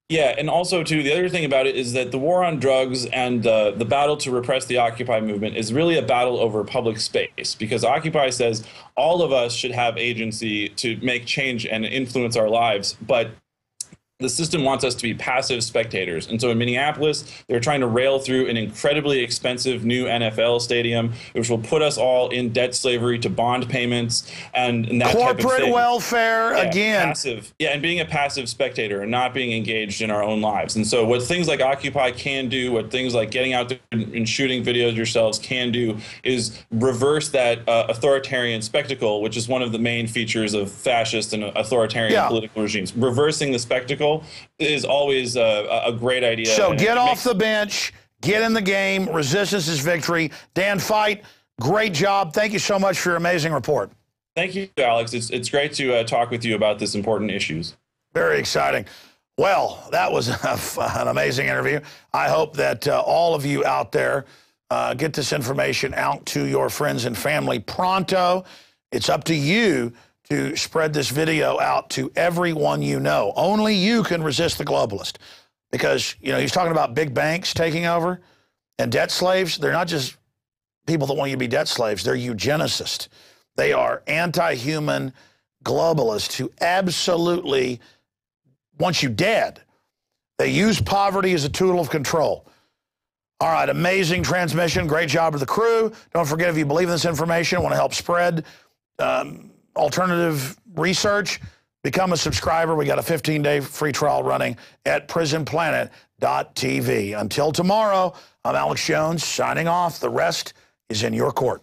Yeah, and also, too, the other thing about it is that the war on drugs and the battle to repress the Occupy movement is really a battle over public space, because Occupy says all of us should have agency to make change and influence our lives, but the system wants us to be passive spectators. And so in Minneapolis, they're trying to rail through an incredibly expensive new NFL stadium, which will put us all in debt slavery to bond payments and that corporate type of thing. Welfare, again. Passive, and being a passive spectator and not being engaged in our own lives. And so what things like Occupy can do, what things like getting out there and shooting videos yourselves can do, is reverse that authoritarian spectacle, which is one of the main features of fascist and authoritarian political regimes. Reversing the spectacle is always a great idea. So get off the bench, get in the game. Resistance is victory. Dan Feidt, great job. Thank you so much for your amazing report. Thank you, Alex. It's great to talk with you about this important issues. Very exciting. Well, that was an amazing interview. I hope that all of you out there get this information out to your friends and family pronto. It's up to you to spread this video out to everyone you know. Only you can resist the globalist. Because, you know, he's talking about big banks taking over and debt slaves. They're not just people that want you to be debt slaves. They're eugenicists. They are anti-human globalists who absolutely want you dead. They use poverty as a tool of control. All right, amazing transmission. Great job to the crew. Don't forget, if you believe in this information, want to help spread alternative research, become a subscriber. We got a 15-day free trial running at prisonplanet.tv. Until tomorrow, I'm Alex Jones signing off. The rest is in your court.